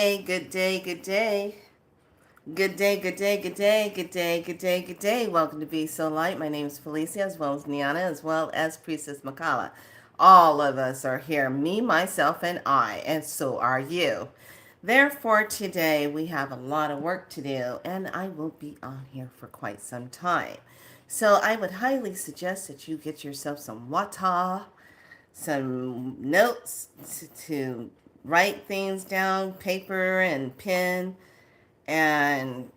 Hey, good day, good day. Good day, good day, good day, good day, good day, good day. Welcome to Be So Light. My name is Felicia, as well as Niana, as well as Priestess Makala. All of us are here, me, myself, and I, and so are you. Therefore, today we have a lot of work to do, and I will be on here for quite some time. So I would highly suggest that you get yourself some water, some notes to write things down, paper and pen, and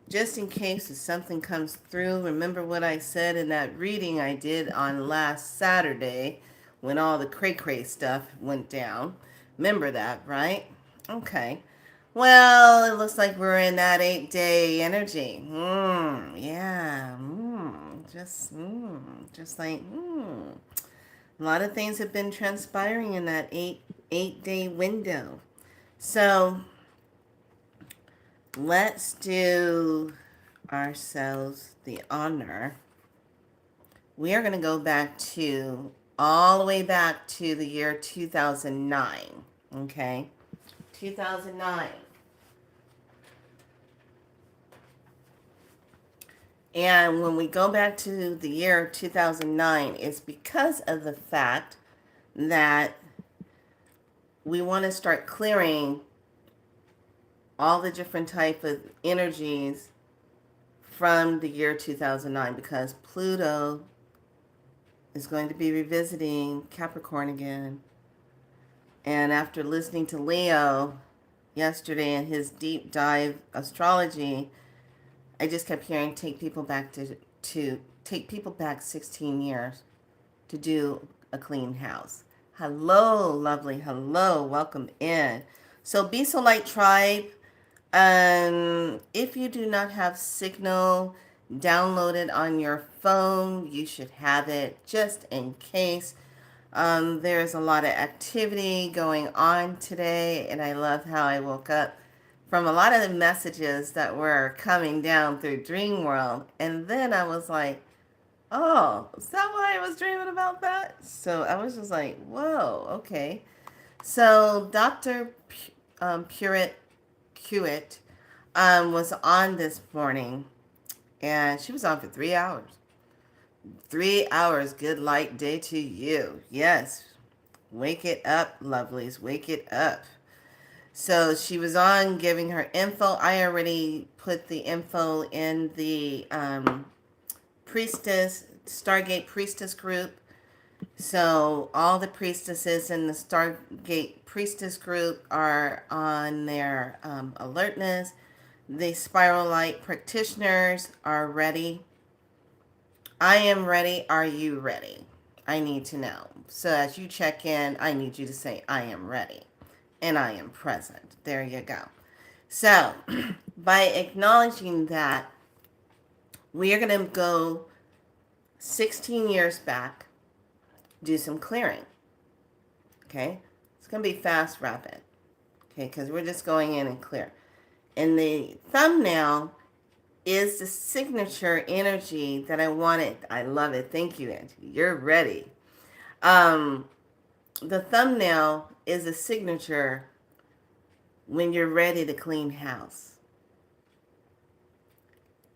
just in case if something comes through, remember what I said in that reading I did on last Saturday when all the cray cray stuff went down. Remember that, right? Okay. Well, it looks like we're in that 8 day energy. Yeah. Just like, a lot of things have been transpiring in that eight day window. So let's do ourselves the honor. We are going to go back to all the way back to the year 2009. Okay? 2009. And when we go back to the year 2009, it's because of the fact that we want to start clearing all the different type of energies from the year 2009 because Pluto is going to be revisiting Capricorn again. And after listening to Leo yesterday in his deep dive astrology, I just kept hearing take people back to take people back 16 years to do a clean house. Hello, lovely. Hello, welcome in. So Be So Light Tribe, if you do not have Signal downloaded on your phone, you should have it just in case. There's a lot of activity going on today, and I love how I woke up from a lot of the messages that were coming down through Dream World, and then I was like, oh, is that why I was dreaming about that? So I was just like, whoa, okay. So Dr. Hewitt was on this morning, and she was on for 3 hours. 3 hours, good light day to you. Yes, wake it up, lovelies, wake it up. So she was on giving her info. I already put the info in the Stargate Priestess group. So all the priestesses in the Stargate Priestess group are on their alertness. The Spiral Light practitioners are ready. I am ready. Are you ready? I need to know. So as you check in, I need you to say, I am ready and I am present. There you go. So by acknowledging that, we are going to go 16 years back, do some clearing. Okay? It's going to be fast, rapid. Okay? Because we're just going in and clear. And the thumbnail is the signature energy that I wanted. I love it. Thank you, Angie. You're ready. The thumbnail is a signature when you're ready to clean house.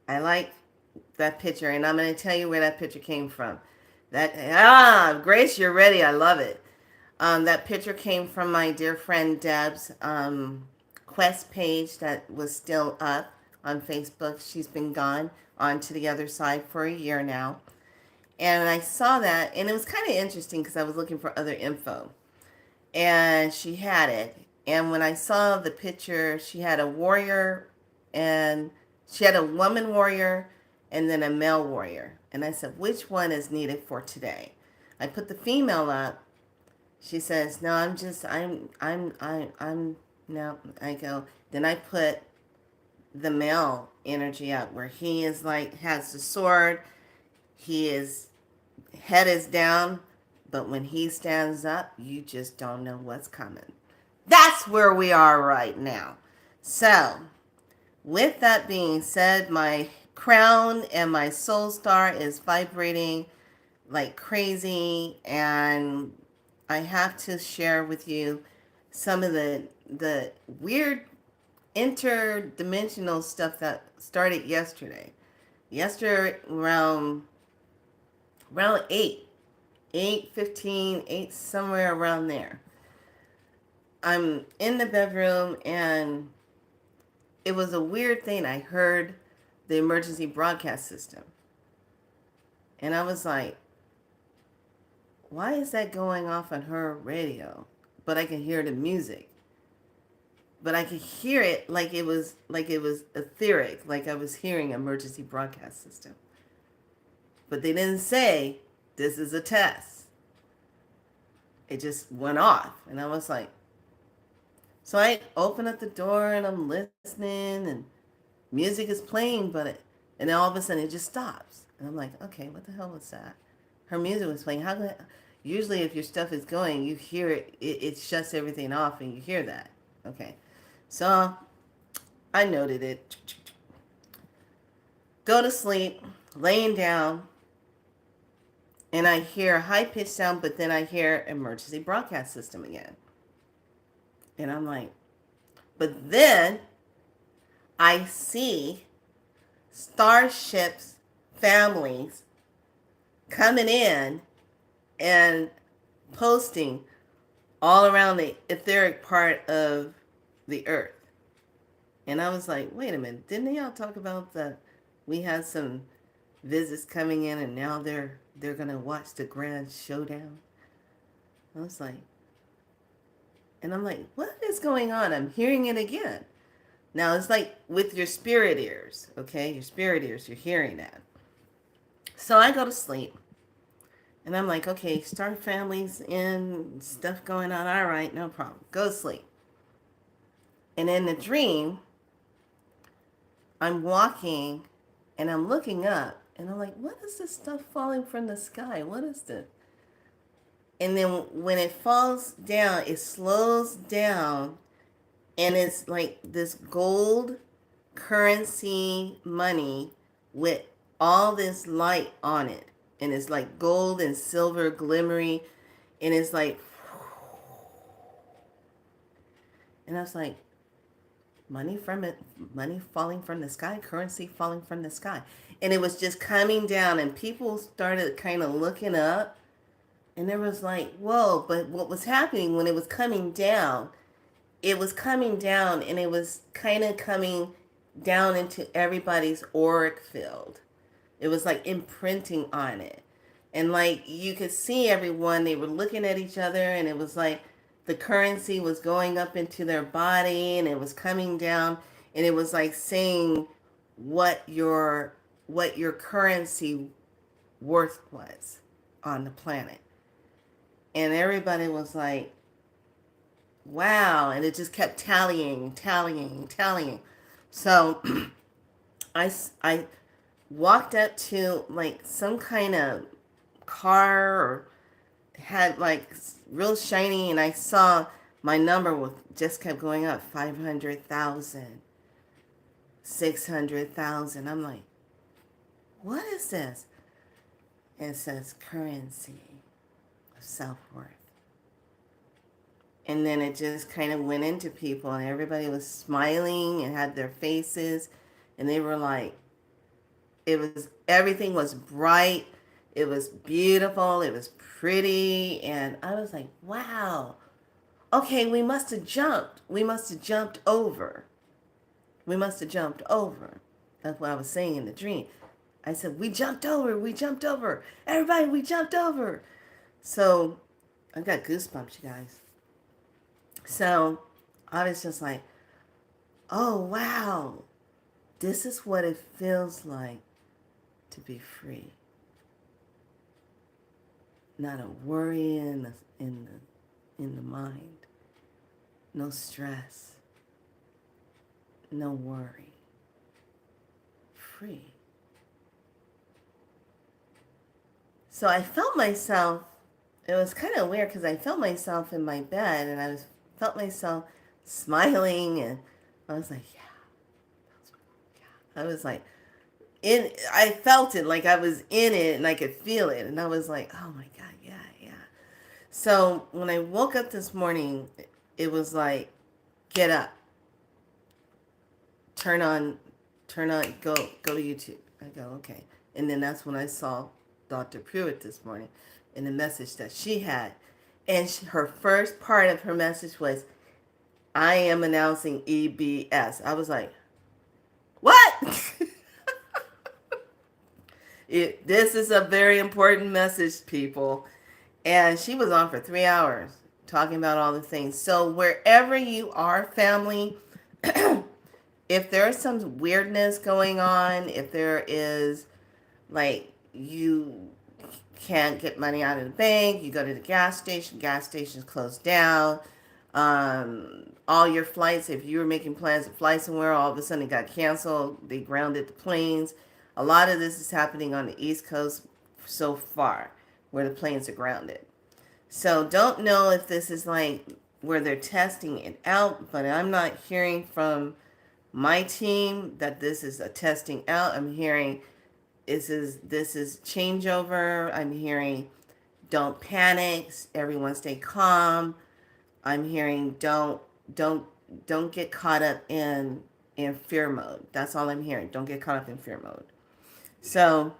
I like that picture, and I'm going to tell you where that picture came from. Grace, you're ready. I love it. That picture came from my dear friend Deb's quest page that was still up on Facebook. She's been gone on to the other side for a year now. And I saw that, and it was kind of interesting because I was looking for other info. And she had it. And when I saw the picture, she had a warrior, and she had a woman warrior and then a male warrior. And I said, which one is needed for today? I put the female up. She says, no, no. I go, then I put the male energy up where he is like, has the sword. Head is down, but when he stands up, you just don't know what's coming. That's where we are right now. So, with that being said, my crown and my soul star is vibrating like crazy, and I have to share with you some of the weird interdimensional stuff that started yesterday. Yesterday around 8:15, 8 somewhere around there. I'm in the bedroom and it was a weird thing. I heard the emergency broadcast system. And I was like, why is that going off on her radio? But I can hear the music. But I could hear it like it was etheric, like I was hearing emergency broadcast system. But they didn't say this is a test. It just went off. And I was like, so I open up the door and I'm listening and music is playing, and then all of a sudden it just stops. And I'm like, okay, what the hell was that? Her music was playing. Usually if your stuff is going, you hear it shuts everything off and you hear that. Okay. So I noted it. Go to sleep, laying down, and I hear a high pitched sound, but then I hear emergency broadcast system again. And I'm like, but then I see starships, families coming in and posting all around the etheric part of the earth. And I was like, wait a minute, didn't y'all talk about that we had some visits coming in and now they're gonna watch the grand showdown? I was like, and I'm like, what is going on? I'm hearing it again. Now it's like with your spirit ears, okay? Your spirit ears, you're hearing that. So I go to sleep and I'm like, okay, star families in, stuff going on. All right, no problem. Go to sleep. And in the dream, I'm walking and I'm looking up and I'm like, what is this stuff falling from the sky? What is this? And then when it falls down, it slows down and it's like this gold currency money with all this light on it. And it's like gold and silver glimmery. And it's like, and I was like, money from it, money falling from the sky, currency falling from the sky. And it was just coming down and people started kind of looking up and there was like, whoa, but what was happening when it was coming down, it was coming down and it was kind of coming down into everybody's auric field. It was like imprinting on it. And like you could see everyone, they were looking at each other and it was like the currency was going up into their body and it was coming down and it was like saying what your currency worth was on the planet. And everybody was like, wow. And it just kept tallying. So I walked up to like some kind of car or had like real shiny and I saw my number was just kept going up, 500,000, 600,000. I'm like, what is this? It says currency of self-worth. And then it just kind of went into people and everybody was smiling and had their faces and they were like, everything was bright. It was beautiful. It was pretty. And I was like, wow. Okay, we must have jumped. We must have jumped over. We must have jumped over. That's what I was saying in the dream. I said, we jumped over. We jumped over. Everybody, we jumped over. So I got goosebumps, you guys. So I was just like, oh, wow. This is what it feels like to be free. Not a worry in the mind. No stress. No worry. Free. So I felt myself, it was kind of weird because I felt myself in my bed and felt myself smiling and I was like, yeah. I was like, I felt it like I was in it and I could feel it. And I was like, oh my God, yeah. So when I woke up this morning, it was like, get up. turn on, go to YouTube. I go, okay. And then that's when I saw Dr. Pruitt this morning in the message that she had. And her first part of her message was, I am announcing EBS. I was like, what? This is a very important message, people. And she was on for 3 hours talking about all the things. So wherever you are, family, if there's some weirdness going on, if there is, like, you can't get money out of the bank, you go to the gas station's closed down, all your flights, if you were making plans to fly somewhere, all of a sudden it got canceled, they grounded the planes. A lot of this is happening on the East Coast so far, where the planes are grounded. So don't know if this is like where they're testing it out, but I'm not hearing from my team that this is a testing out. I'm hearing this is changeover. I'm hearing don't panic, everyone stay calm. I'm hearing don't get caught up in fear mode. That's all I'm hearing. Don't get caught up in fear mode. So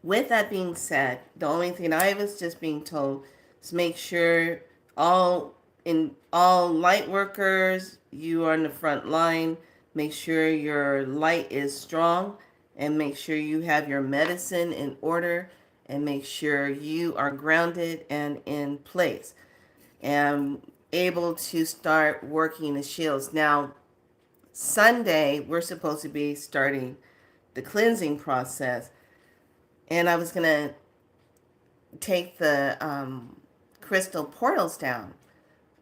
with that being said, the only thing I was just being told is make sure all light workers, you are in the front line. Make sure your light is strong, and make sure you have your medicine in order, and make sure you are grounded and in place and able to start working the shields. Now, Sunday, we're supposed to be starting the cleansing process, and I was going to take the crystal portals down.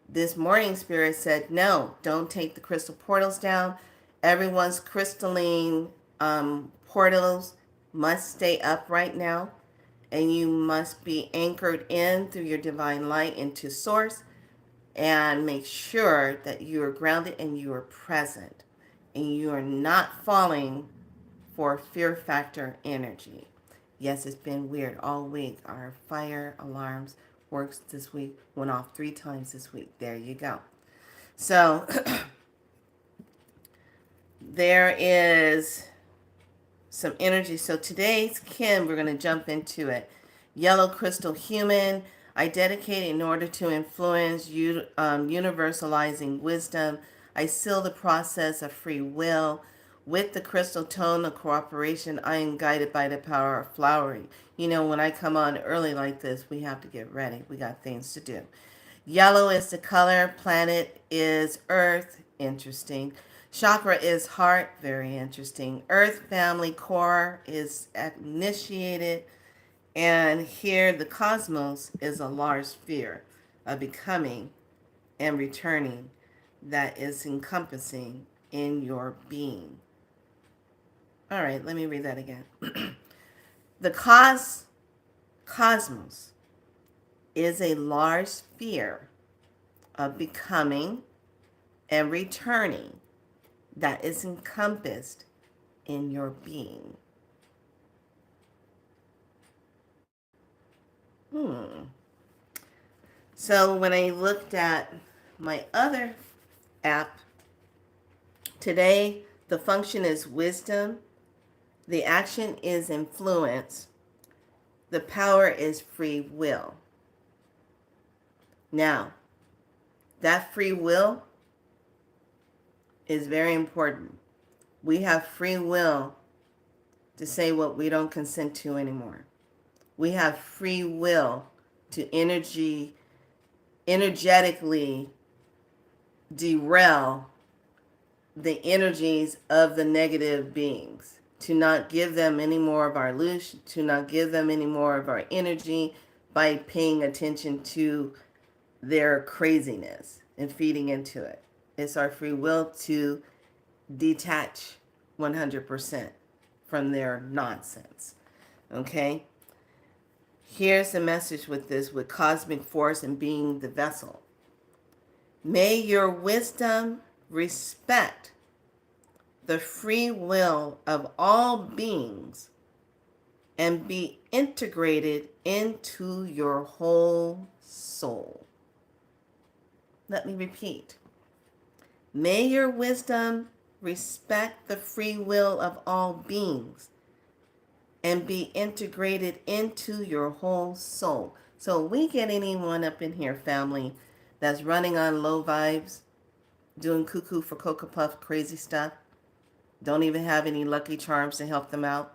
This morning, Spirit said, no, don't take the crystal portals down. Everyone's crystalline portals must stay up right now, and you must be anchored in through your divine light into source, and make sure that you are grounded and you are present and you are not falling for fear factor energy. Yes, it's been weird all week. Our fire alarms works this week, went off 3 times this week. There you go. So there is some energy. So today's Kim, we're going to jump into it. Yellow crystal human, I dedicate in order to influence you, universalizing wisdom. I seal the process of free will. With the crystal tone of cooperation, I am guided by the power of flowering. You know, when I come on early like this, we have to get ready. We got things to do. Yellow is the color. Planet is Earth. Interesting. Chakra is heart. Very interesting. Earth family core is initiated. And here the cosmos is a large sphere of becoming and returning that is encompassing in your being. All right, let me read that again. The cosmos is a large sphere of becoming and returning that is encompassed in your being. So when I looked at my other app, today the function is wisdom, the action is influence, the power is free will. Now, that free will is very important. We have free will to say what we don't consent to anymore. We have free will to energetically derail the energies of the negative beings, to not give them any more of our illusion, to not give them any more of our energy by paying attention to their craziness and feeding into it. It's our free will to detach 100% from their nonsense. Okay? Here's the message with this, with cosmic force and being the vessel. May your wisdom respect the free will of all beings and be integrated into your whole soul. Let me repeat. May your wisdom respect the free will of all beings, and be integrated into your whole soul. So we get anyone up in here, family, that's running on low vibes, doing cuckoo for Cocoa Puff crazy stuff, don't even have any lucky charms to help them out.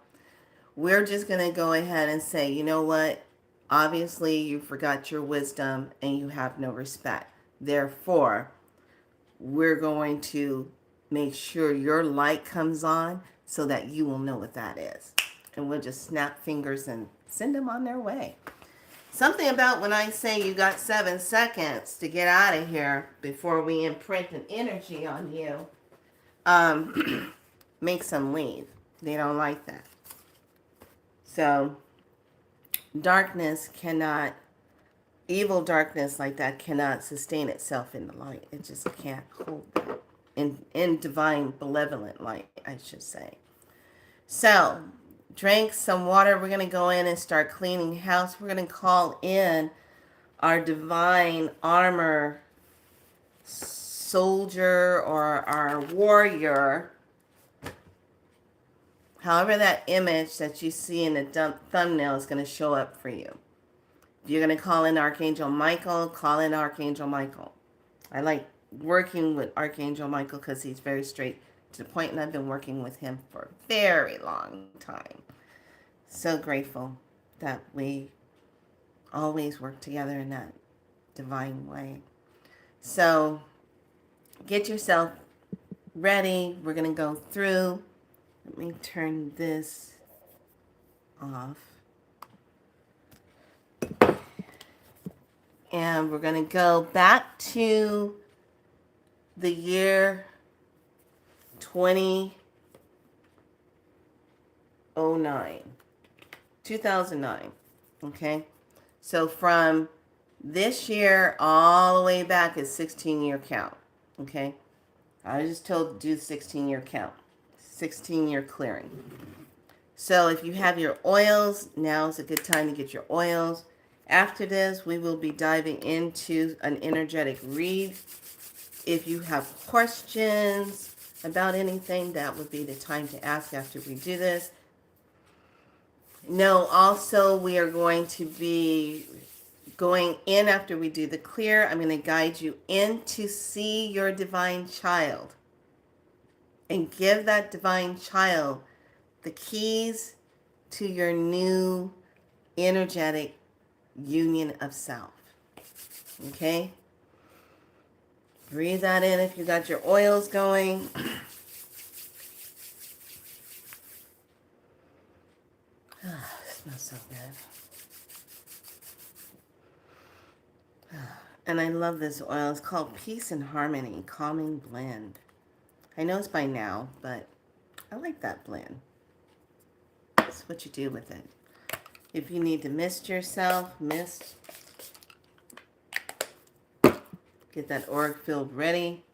We're just going to go ahead and say, you know what? Obviously, you forgot your wisdom and you have no respect. Therefore, we're going to make sure your light comes on so that you will know what that is. And we'll just snap fingers and send them on their way. Something about when I say you got 7 seconds to get out of here before we imprint an energy on you, makes them leave. They don't like that. So darkness cannot, evil darkness like that cannot sustain itself in the light. It just can't hold that. In divine benevolent light, I should say. So drink some water. We're going to go in and start cleaning house. We're going to call in our divine armor soldier or our warrior. However that image that you see in the thumbnail is going to show up for you. If you're going to call in Archangel Michael, call in Archangel Michael. I like working with Archangel Michael because he's very straight to the point, and I've been working with him for a very long time. So grateful that we always work together in that divine way. So get yourself ready. We're going to go through. Let me turn this off. And we're going to go back to the year 2009. Okay? So from this year all the way back is 16-year count. Okay? I just told do 16-year count. 16-year clearing. So if you have your oils, now is a good time to get your oils. After this, we will be diving into an energetic read. If you have questions about anything, that would be the time to ask after we do this. No, also we are going to be going in after we do the clear. I'm going to guide you in to see your divine child. And give that divine child the keys to your new energetic union of self. Okay? Breathe that in if you got your oils going. It smells so good. And I love this oil. It's called Peace and Harmony Calming Blend. I know it's by now, but I like that blend. That's what you do with it. If you need to mist yourself, mist. Get that auric field ready.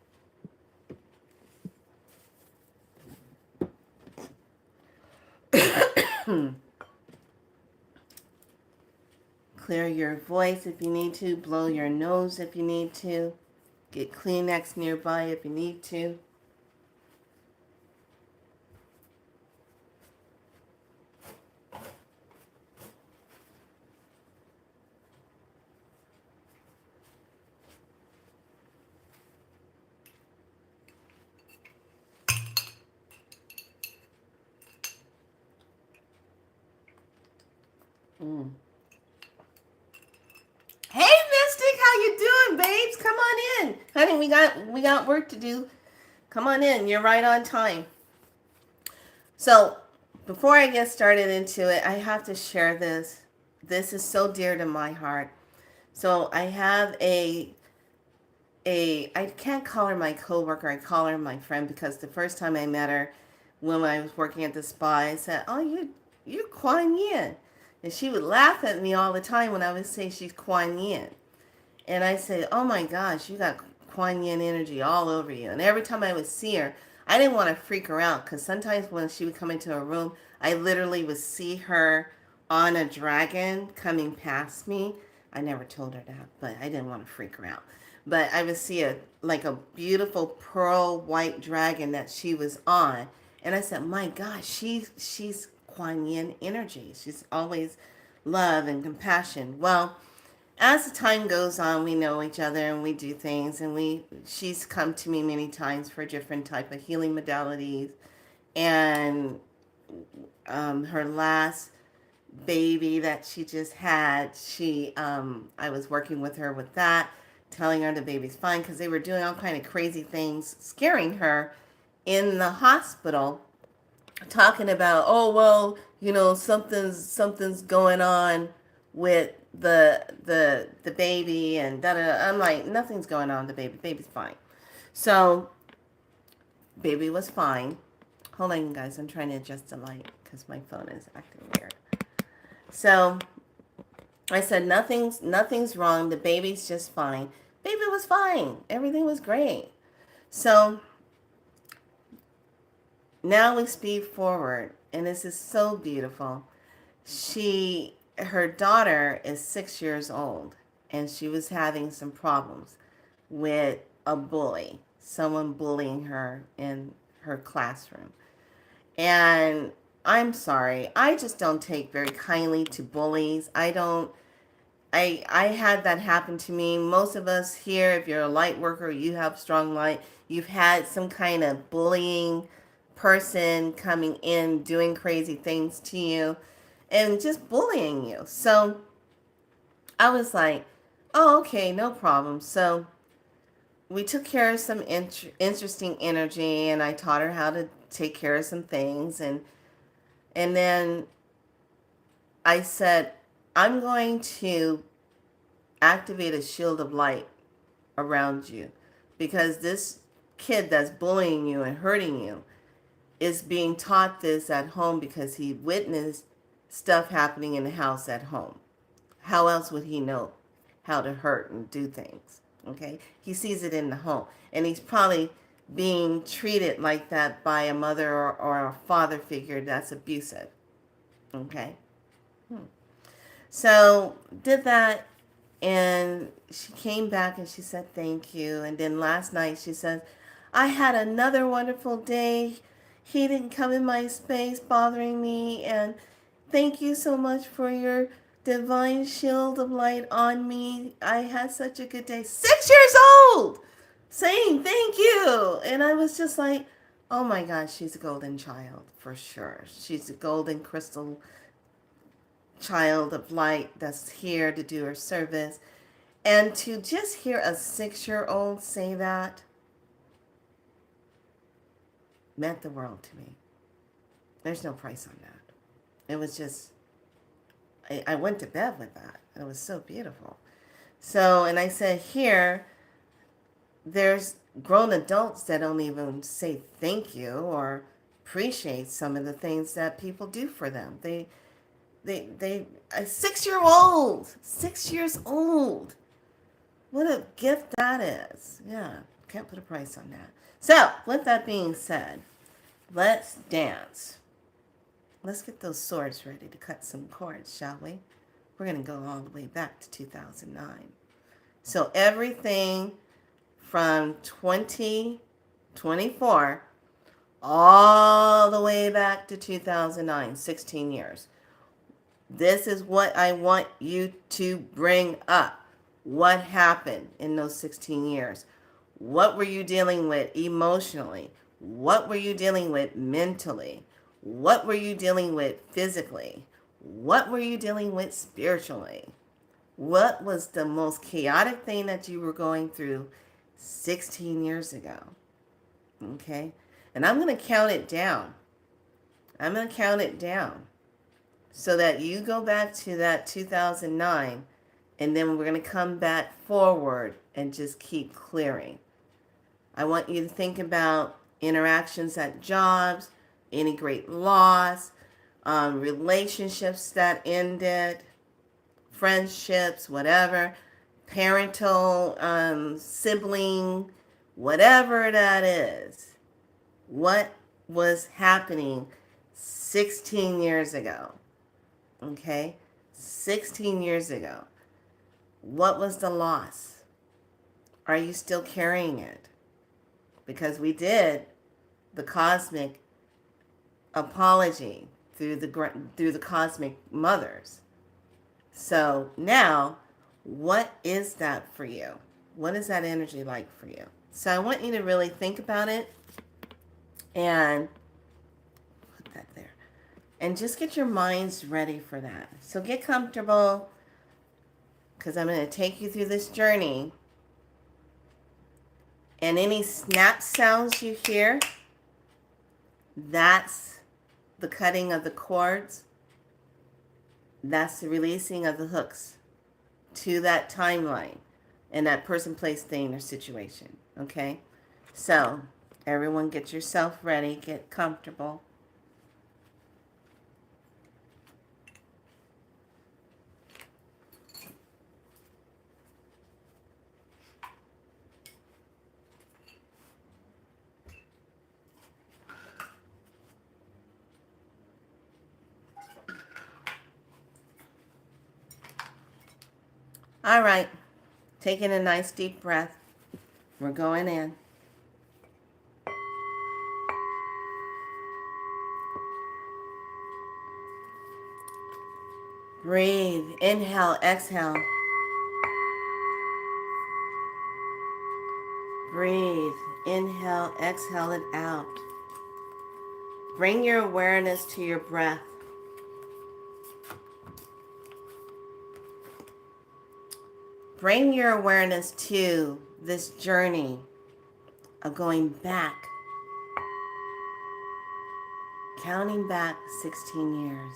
Clear your voice if you need to. Blow your nose if you need to. Get Kleenex nearby if you need to. Hey, Mystic, how you doing, babes? Come on in. Honey, we got work to do. Come on in. You're right on time. So, before I get started into it, I have to share this. This is so dear to my heart. So, I have I can't call her my coworker. I call her my friend because the first time I met her when I was working at the spa, I said, "Oh, you're Kuan Yin." And she would laugh at me all the time when I would say she's Kuan Yin. And I said, "Oh my gosh, you got Kuan Yin energy all over you." And every time I would see her, I didn't want to freak her out because sometimes when she would come into a room, I literally would see her on a dragon coming past me. I never told her that, but I didn't want to freak her out. but I would see a like a beautiful pearl white dragon that she was on, and I said, "My God, she's Kuan Yin energy. She's always love and compassion." Well, as the time goes on, we know each other and we do things, and she's come to me many times for different type of healing modalities, and her last baby that she just had, I was working with her with that, telling her the baby's fine because they were doing all kind of crazy things, scaring her in the hospital, talking about, oh well, something's going on with the baby and da da da. I'm like, nothing's going on with the baby. Baby's fine. So baby was fine. Hold on, guys. I'm trying to adjust the light because my phone is acting weird. So I said, nothing's wrong. The baby's just fine. Baby was fine. Everything was great. So now we speed forward, and this is so beautiful. Her daughter is 6 years old, and she was having some problems with a bully, someone bullying her in her classroom. And I'm sorry, I just don't take very kindly to bullies. I had that happen to me. Most of us here, if you're a light worker, you have strong light, you've had some kind of bullying person coming in, doing crazy things to you, and just bullying you. So I was like, oh, okay, no problem. So we took care of some interesting energy, and I taught her how to take care of some things. And then I said, I'm going to activate a shield of light around you because this kid that's bullying you and hurting you is being taught this at home because he witnessed stuff happening in the house at home. How else would he know how to hurt and do things? Okay? He sees it in the home. And he's probably being treated like that by a mother or a father figure that's abusive. Okay? So, did that, and she came back and she said thank you. And then last night she says, I had another wonderful day. He didn't come in my space bothering me, and thank you so much for your divine shield of light on me. I had such a good day. 6 years old! Saying thank you. And I was just like, oh my gosh, she's a golden child for sure. She's a golden crystal child of light that's here to do her service. And to just hear a 6-year-old say that meant the world to me. There's no price on that. It was just, I went to bed with that. It was so beautiful. So, and I said, here, there's grown adults that don't even say thank you or appreciate some of the things that people do for them. A 6-year-old, 6 years old. What a gift that is. Yeah, can't put a price on that. So, with that being said, let's dance. Let's get those swords ready to cut some cords, shall we? We're going to go all the way back to 2009. So, everything from 2024 all the way back to 2009, 16 years. This is what I want you to bring up. What happened in those 16 years? What were you dealing with emotionally? What were you dealing with mentally? What were you dealing with physically? What were you dealing with spiritually? What was the most chaotic thing that you were going through 16 years ago? Okay? And I'm going to count it down. I'm going to count it down so that you go back to that 2009, and then we're going to come back forward and just keep clearing. I want you to think about interactions at jobs, any great loss, relationships that ended, friendships, whatever, parental, sibling, whatever that is. What was happening 16 years ago? Okay? 16 years ago. What was the loss? Are you still carrying it? Because we did the cosmic apology through the cosmic mothers. So now, what is that for you? What is that energy like for you? So I want you to really think about it and put that there. And just get your minds ready for that. So get comfortable, because I'm going to take you through this journey. And any snap sounds you hear, that's the cutting of the cords. That's the releasing of the hooks to that timeline and that person, place, thing, or situation. Okay? So, everyone get yourself ready. Get comfortable. All right. Taking a nice deep breath. We're going in. Breathe. Inhale, exhale. Breathe. Inhale, exhale it out. Bring your awareness to your breath. Bring your awareness to this journey of going back, counting back 16 years.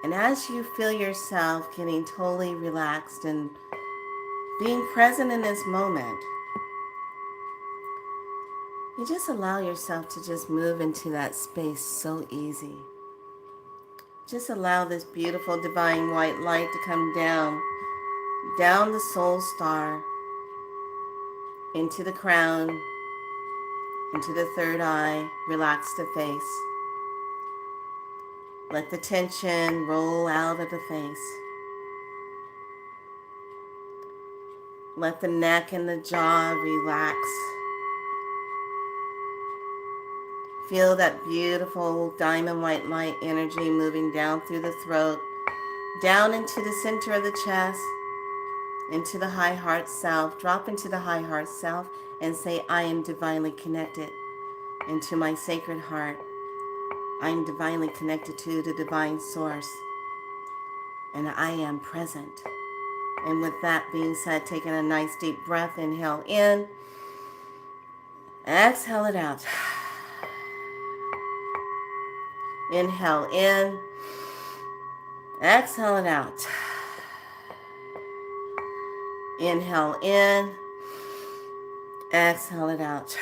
And as you feel yourself getting totally relaxed and being present in this moment, you just allow yourself to just move into that space so easy. Just allow this beautiful divine white light to come down the soul star, into the crown, into the third eye. Relax the face. Let the tension roll out of the face. Let the neck and the jaw relax. Feel that beautiful diamond white light energy moving down through the throat, down into the center of the chest, into the high heart self. Drop into the high heart self and say, I am divinely connected into my sacred heart. I am divinely connected to the divine source, and I am present. And with that being said, taking a nice deep breath, inhale in, exhale it out. Inhale in, exhale it out. Inhale in, exhale it out.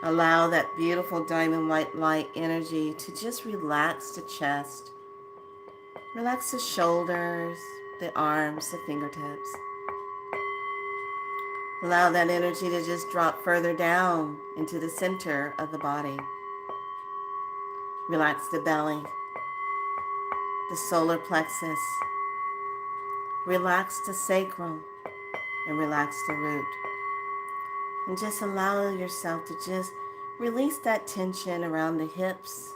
Allow that beautiful diamond white light energy to just relax the chest. Relax the shoulders, the arms, the fingertips. Allow that energy to just drop further down into the center of the body. Relax the belly, the solar plexus. Relax the sacrum and relax the root. And just allow yourself to just release that tension around the hips,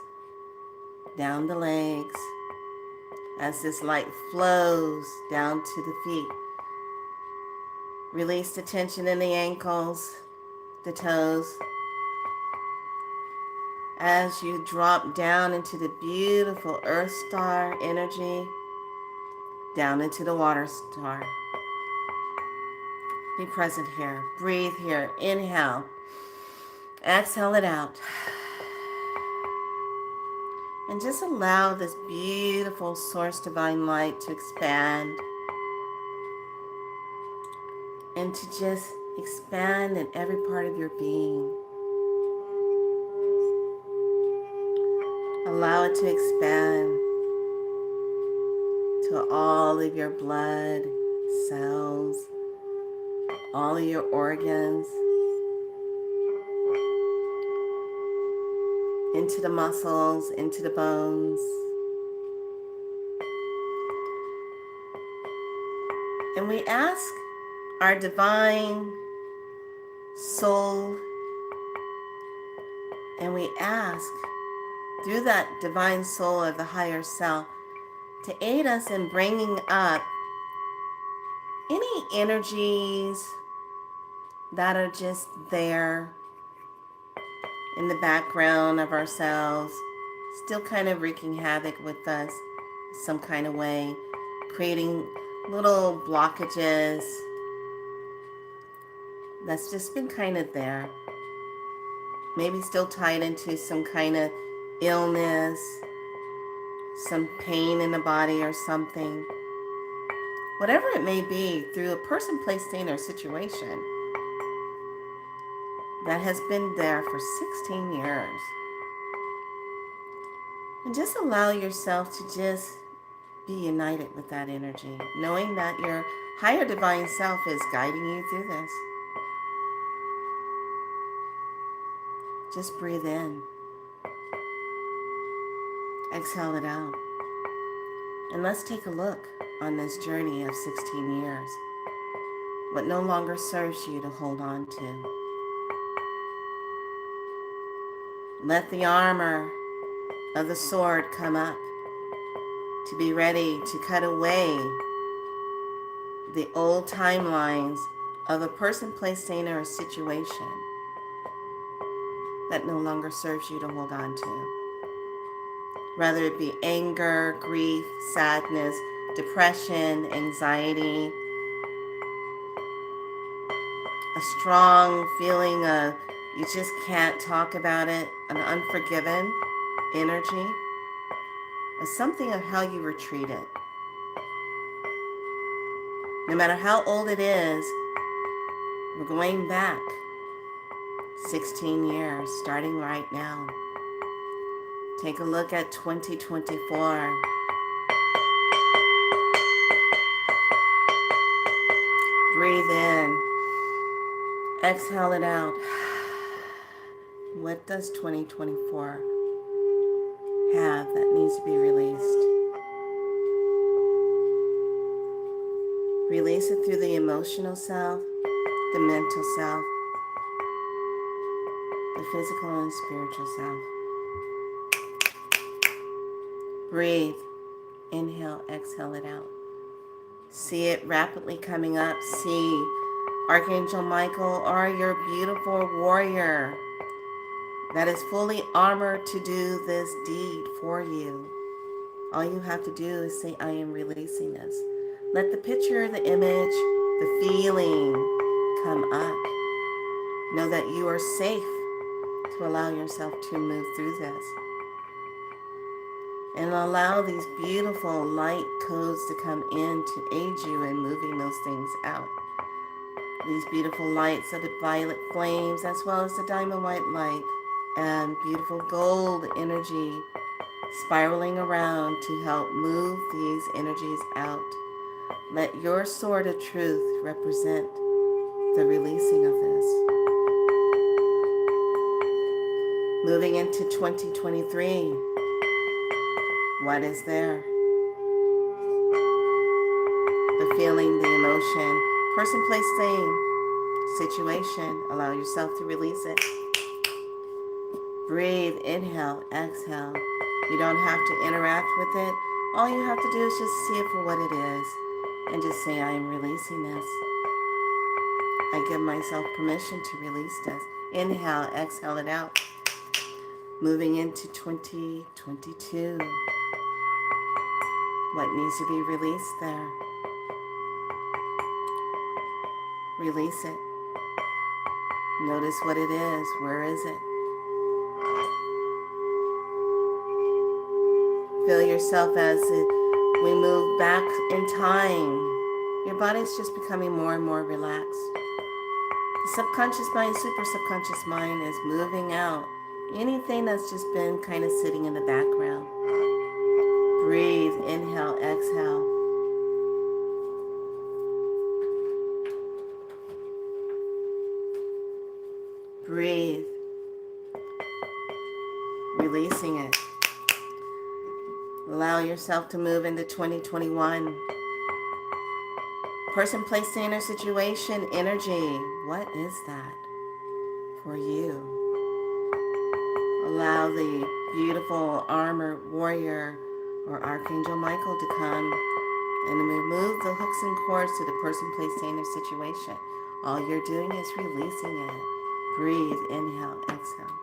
down the legs, as this light flows down to the feet. Release the tension in the ankles, the toes. As you drop down into the beautiful earth star energy, down into the water star. Be present here. Breathe here. Inhale. Exhale it out. And just allow this beautiful source divine light to expand. And to just expand in every part of your being. Allow it to expand to all of your blood cells, all of your organs, into the muscles, into the bones, And we ask our divine soul, and we ask through that divine soul of the higher self to aid us in bringing up any energies that are just there in the background of ourselves, still kind of wreaking havoc with us some kind of way, creating little blockages that's just been kind of there. Maybe still tied into some kind of illness, some pain in the body or something. Whatever it may be, through a person, place, thing, or situation that has been there for 16 years. And just allow yourself to just be united with that energy, knowing that your higher divine self is guiding you through this. Just breathe in. Exhale it out. And let's take a look on this journey of 16 years. What no longer serves you to hold on to. Let the armor of the sword come up to be ready to cut away the old timelines of a person, place, thing, or a situation that no longer serves you to hold on to. Whether it be anger, grief, sadness, depression, anxiety, a strong feeling of you just can't talk about it, an unforgiven energy, or something of how you were treated. No matter how old it is, we're going back 16 years, starting right now. Take a look at 2024. Breathe in. Exhale it out. What does 2024 have that needs to be released? Release it through the emotional self, the mental self, the physical and spiritual self. Breathe. Inhale, exhale it out. See it rapidly coming up. See Archangel Michael or your beautiful warrior that is fully armored to do this deed for you. All you have to do is say, I am releasing this. Let the picture, the image, the feeling come up. Know that you are safe to allow yourself to move through this. And allow these beautiful light codes to come in to aid you in moving those things out. These beautiful lights of the violet flames as well as the diamond white light and beautiful gold energy spiraling around to help move these energies out. Let your sword of truth represent the releasing of this. Moving into 2023. What is there? The feeling, the emotion, person, place, thing, situation. Allow yourself to release it. Breathe, inhale, exhale. You don't have to interact with it. All you have to do is just see it for what it is and just say, I am releasing this. I give myself permission to release this. Inhale, exhale it out. Moving into 2022. What needs to be released there? Release it. Notice what it is. Where is it? Feel yourself as we move back in time. Your body's just becoming more and more relaxed. The subconscious mind, super subconscious mind is moving out anything that's just been kind of sitting in the background. Breathe, inhale, exhale. Breathe. Releasing it. Allow yourself to move into 2021. Person, place, thing, or situation, energy. What is that for you? Allow the beautiful armored warrior or Archangel Michael to come and remove the hooks and cords to the person, place, thing, or situation. All you're doing is releasing it. Breathe, inhale, exhale.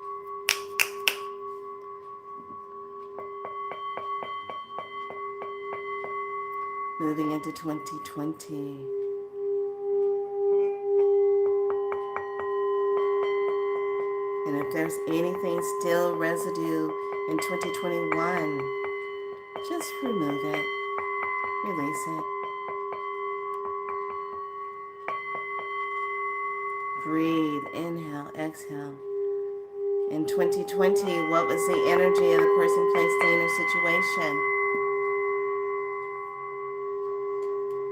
Moving into 2020. And if there's anything still residue in 2021, just remove it, release it. Breathe, inhale, exhale. In 2020, what was the energy of the person, place, thing, or situation?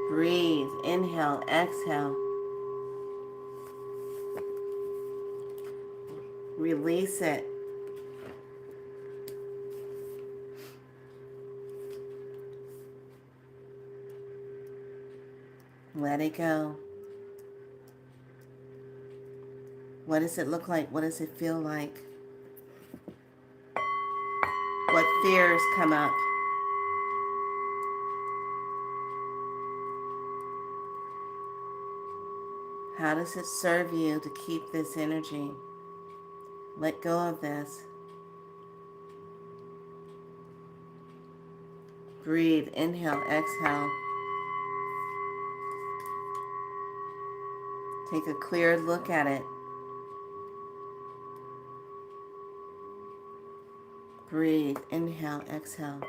Breathe, inhale, exhale. Release it. Let it go. What does it look like? What does it feel like? What fears come up? How does it serve you to keep this energy? Let go of this. Breathe, inhale, exhale. Take a clear look at it. Breathe, inhale, exhale.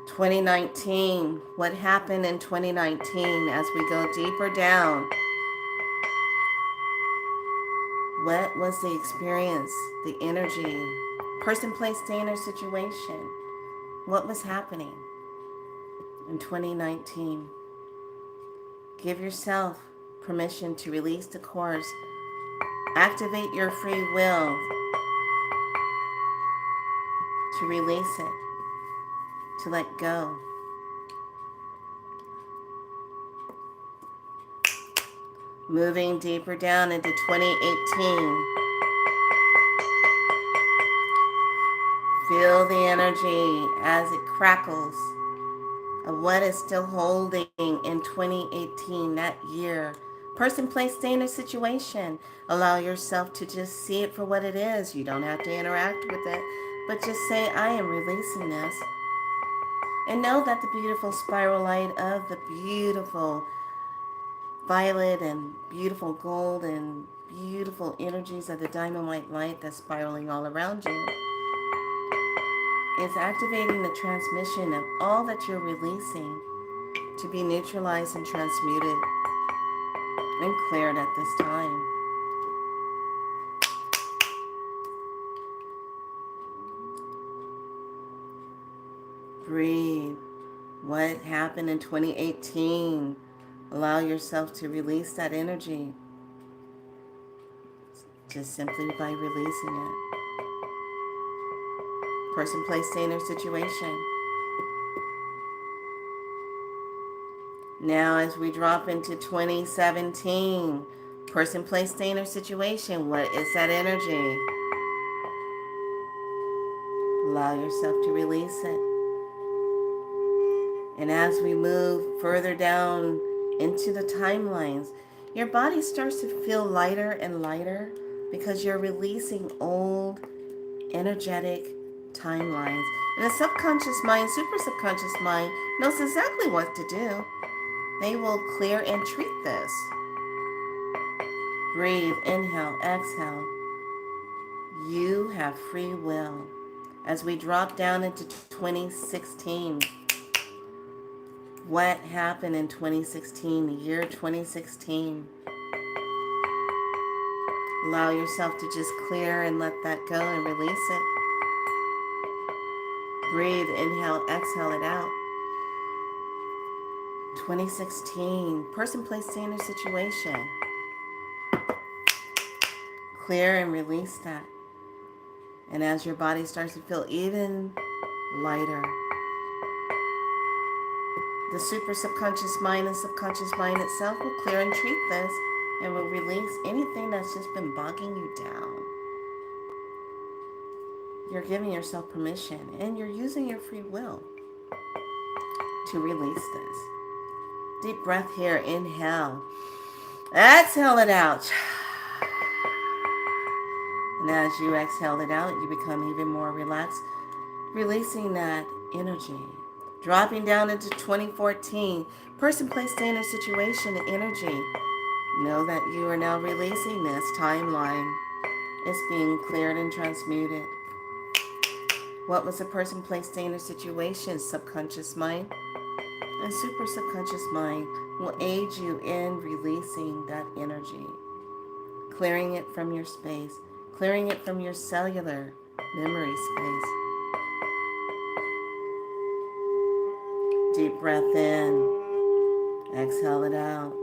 (2019) What happened in 2019 as we go deeper down? What was the experience, the energy, person, place, thing, or situation? What was happening in 2019? Give yourself permission to release the course. Activate your free will to release it, to let go. Moving deeper down into 2018. Feel the energy as it crackles of what is still holding in 2018, that year. Person, place, thing, or situation. Allow yourself to just see it for what it is. You don't have to interact with it, but just say, I am releasing this. And know that the beautiful spiral light of the beautiful violet and beautiful gold and beautiful energies of the diamond white light that's spiraling all around you is activating the transmission of all that you're releasing to be neutralized and transmuted and cleared at this time. Breathe. What happened in 2018? Allow yourself to release that energy just simply by releasing it. Person, place, thing, or situation. Now as we drop into 2017, person, place, thing, or situation, what is that energy? Allow yourself to release it. And as we move further down into the timelines, your body starts to feel lighter and lighter because you're releasing old, energetic timelines. And the subconscious mind, super subconscious mind, knows exactly what to do. They will clear and treat this. Breathe, inhale, exhale. You have free will. As we drop down into 2016, what happened in 2016, the year 2016? Allow yourself to just clear and let that go and release it. Breathe, inhale, exhale it out. 2016, person, place, thing, or situation. Clear and release that. And as your body starts to feel even lighter. The super subconscious mind and subconscious mind itself will clear and treat this and will release anything that's just been bogging you down. You're giving yourself permission and you're using your free will to release this. Deep breath here. Inhale. Exhale it out. And as you exhale it out, you become even more relaxed, releasing that energy. Dropping down into 2014. Person, place, thing, or situation, energy. Know that you are now releasing this timeline. It's being cleared and transmuted. What was the person, place, thing, or situation? Subconscious mind and super subconscious mind will aid you in releasing that energy. Clearing it from your space. Clearing it from your cellular memory space. Deep breath in. Exhale it out.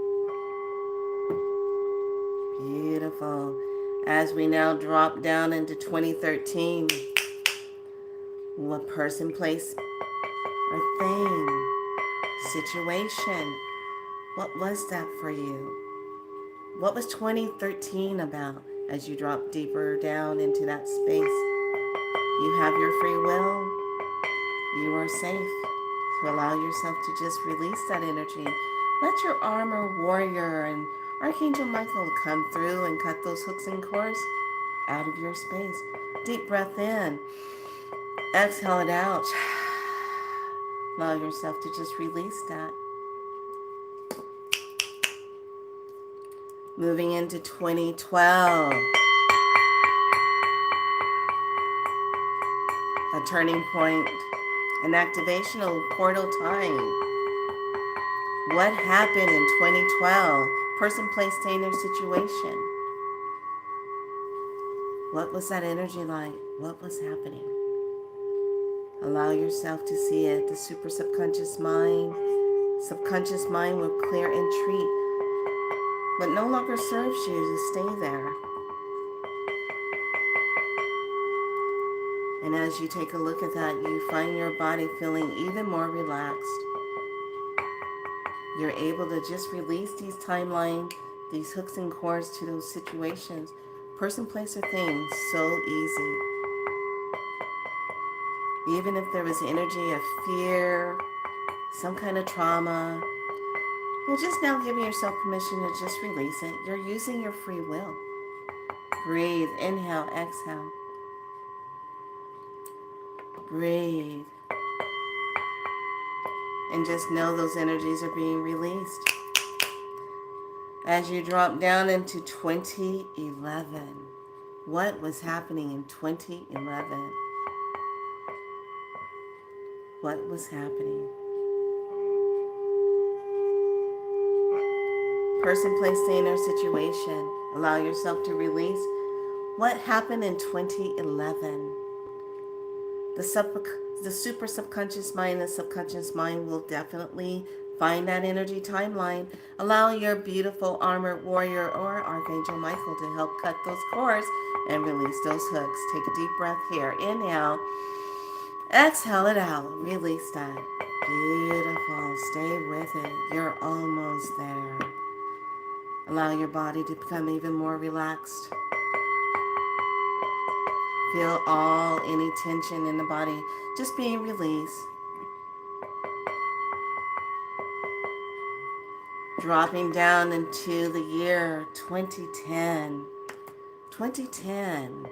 Beautiful. As we now drop down into 2013, what person, place, or thing, situation, what was that for you? What was 2013 about as you drop deeper down into that space? You have your free will. You are safe to allow yourself to just release that energy. Let your armor warrior and Archangel Michael come through and cut those hooks and cords out of your space. Deep breath in. Exhale it out. Allow yourself to just release that. Moving into 2012. A turning point. An activational portal time. What happened in 2012? Person, place, thing, or situation. What was that energy like? What was happening? Allow yourself to see it. The super subconscious mind will clear and treat, but no longer serves you to stay there. And as you take a look at that, you find your body feeling even more relaxed. You're able to just release these timelines, these hooks and cords to those situations, person, place, or thing, so easy. Even if there was energy of fear, some kind of trauma, you're just now giving yourself permission to just release it. You're using your free will. Breathe, inhale, exhale. Breathe. And just know those energies are being released. As you drop down into 2011, what was happening in 2011? What was happening? Person, place, thing, or situation. Allow yourself to release what happened in 2011. The super subconscious mind and subconscious mind will definitely find that energy timeline. Allow your beautiful armored warrior or Archangel Michael to help cut those cords and release those hooks. Take a deep breath here. Inhale. Exhale it out. Release that. Beautiful. Stay with it. You're almost there. Allow your body to become even more relaxed. Feel any tension in the body just being released. Dropping down into the year 2010. 2010.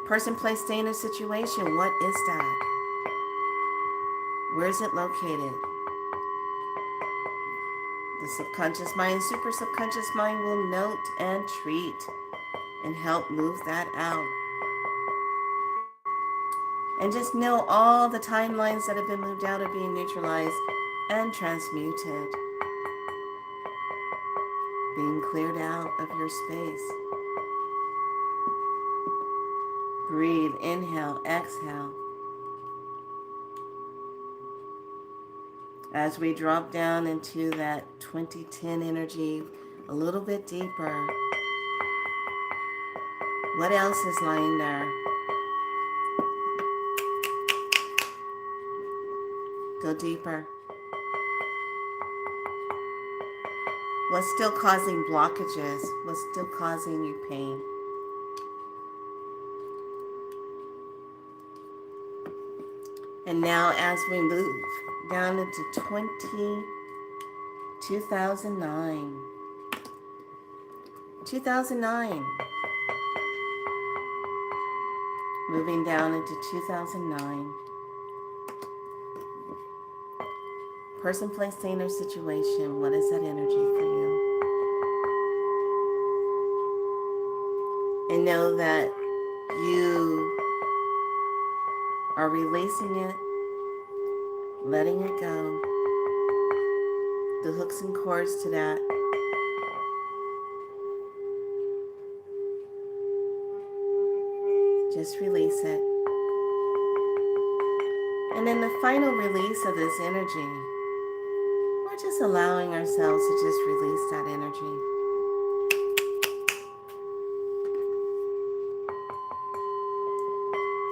Person, place, thing, or situation. What is that? Where is it located? The subconscious mind, super subconscious mind will note and treat and help move that out. And just know all the timelines that have been moved out are being neutralized and transmuted. Being cleared out of your space. Breathe, inhale, exhale. As we drop down into that 2010 energy a little bit deeper, What else is lying there? Go deeper. What's still causing blockages? What's still causing you pain? And now as we move down into 2009. 2009. Moving down into 2009. Person, place, thing, or situation. What is that energy for you? And know that you are releasing it, letting it go. The hooks and cords to that. Just release it. And in the final release of this energy, we're just allowing ourselves to just release that energy.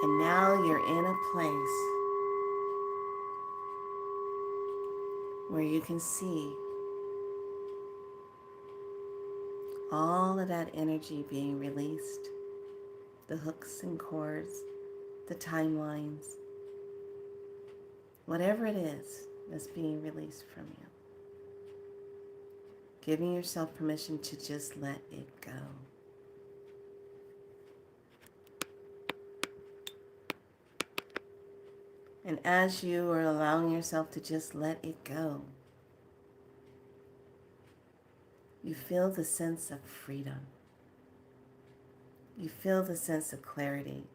And now you're in a place where you can see all of that energy being released. The hooks and cords, the timelines, whatever it is that's being released from you. Giving yourself permission to just let it go. And as you are allowing yourself to just let it go, you feel the sense of freedom. You feel the sense of clarity.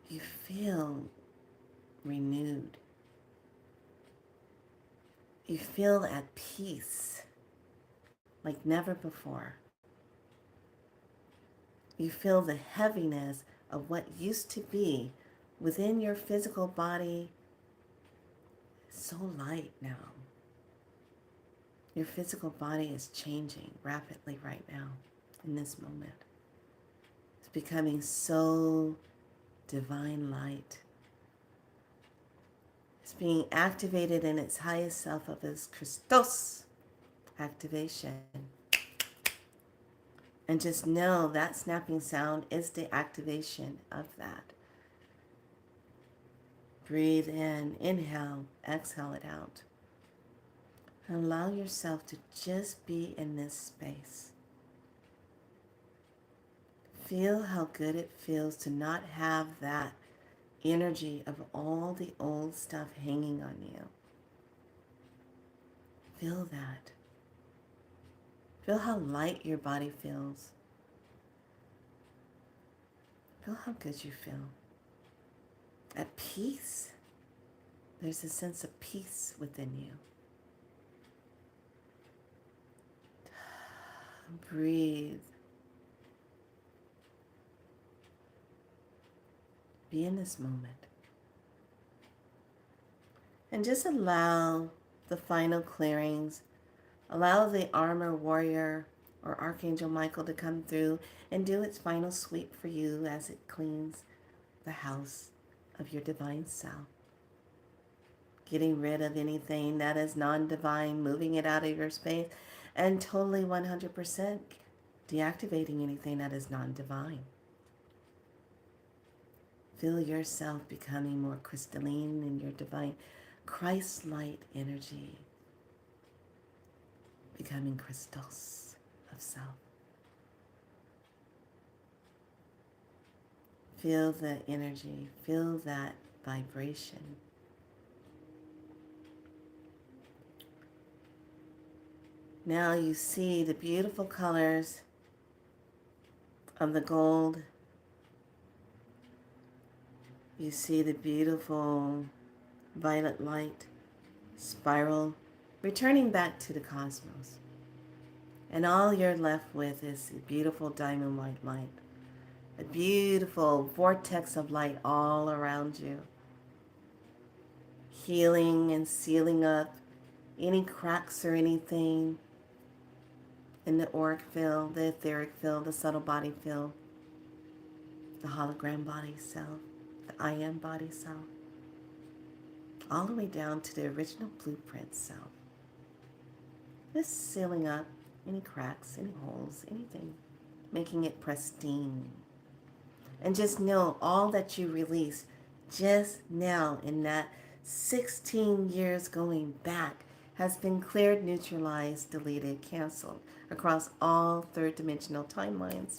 You feel renewed. You feel at peace like never before. You feel the heaviness of what used to be within your physical body so light now. Your physical body is changing rapidly right now in this moment. It's becoming so divine light. It's being activated in its highest self of its Christos activation. And just know that snapping sound is the activation of that. Breathe in, inhale, exhale it out. And allow yourself to just be in this space. Feel how good it feels to not have that energy of all the old stuff hanging on you. Feel that. Feel how light your body feels. Feel how good you feel. At peace. There's a sense of peace within you. Breathe. Be in this moment. And just allow the final clearings. Allow the armor warrior or Archangel Michael to come through and do its final sweep for you as it cleans the house of your divine self. Getting rid of anything that is non-divine, moving it out of your space, and totally 100% deactivating anything that is non-divine. Feel yourself becoming more crystalline in your divine Christ light energy. Becoming Christos of self. Feel the energy. Feel that vibration. Now you see the beautiful colors of the gold. You see the beautiful violet light spiral returning back to the cosmos. And all you're left with is a beautiful diamond white light. A beautiful vortex of light all around you. Healing and sealing up any cracks or anything in the auric field, the etheric field, the subtle body field, the hologram body self, the I am body self, all the way down to the original blueprint self. Just sealing up any cracks, any holes, anything, making it pristine. And just know all that you release just now in that 16 years going back has been cleared, neutralized, deleted, canceled across all third dimensional timelines.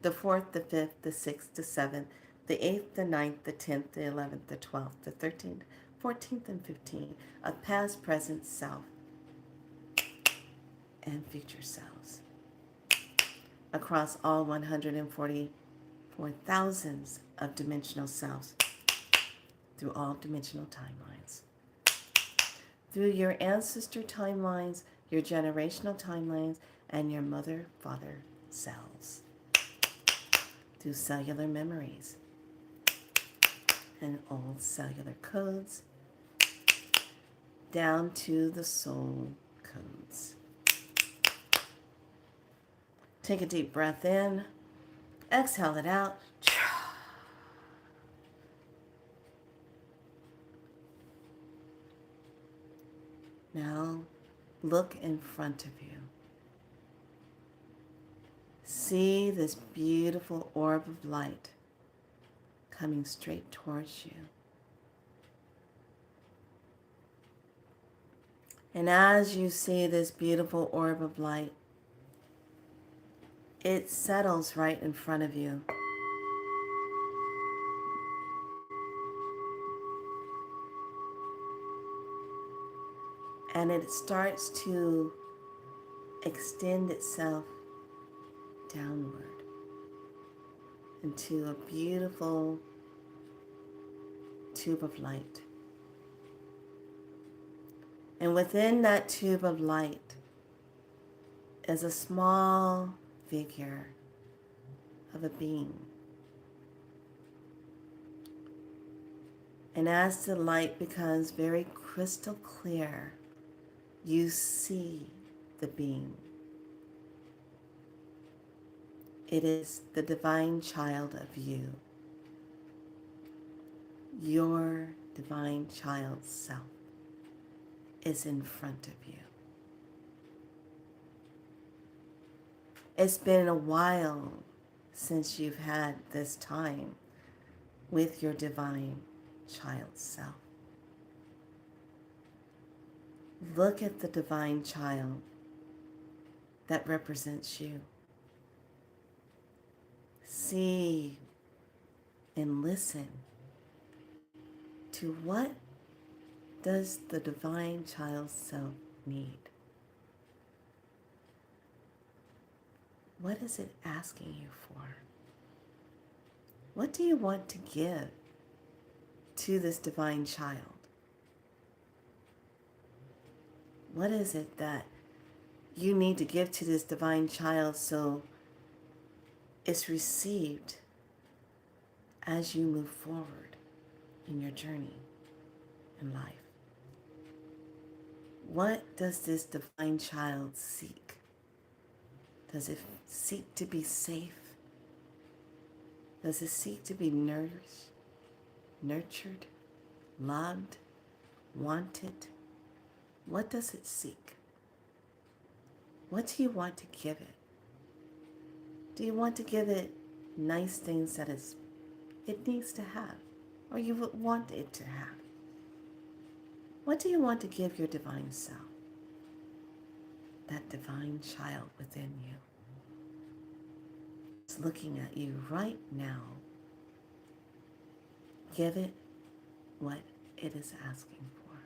The 4th, the 5th, the 6th, the 7th, the 8th, the 9th, the 10th, the 11th, the 12th, the 13th, 14th, and 15th of past, present, self, and future selves. Across all 144 thousands of dimensional selves through all dimensional timelines. Through your ancestor timelines, your generational timelines, and your mother, father cells. Through cellular memories and old cellular codes, down to the soul codes. Take a deep breath in, exhale it out. Now, look in front of you. See this beautiful orb of light coming straight towards you. And as you see this beautiful orb of light, it settles right in front of you. And it starts to extend itself downward into a beautiful tube of light. And within that tube of light is a small figure of a being. And as the light becomes very crystal clear, you see the being. It is the divine child of you, your divine child self is in front of you. It's been a while since you've had this time with your divine child self. Look at the divine child that represents you. See and listen to what does the divine child self need? What is it asking you for? What do you want to give to this divine child? What is it that you need to give to this divine child so it's received as you move forward in your journey in life? What does this divine child seek? Does it seek to be safe? Does it seek to be nourished, nurtured, loved, wanted? What does it seek? What do you want to give it? Do you want to give it nice things that it needs to have, or you would want it to have? What do you want to give your divine self, that divine child within you? It's looking at you right now. Give it what it is asking for.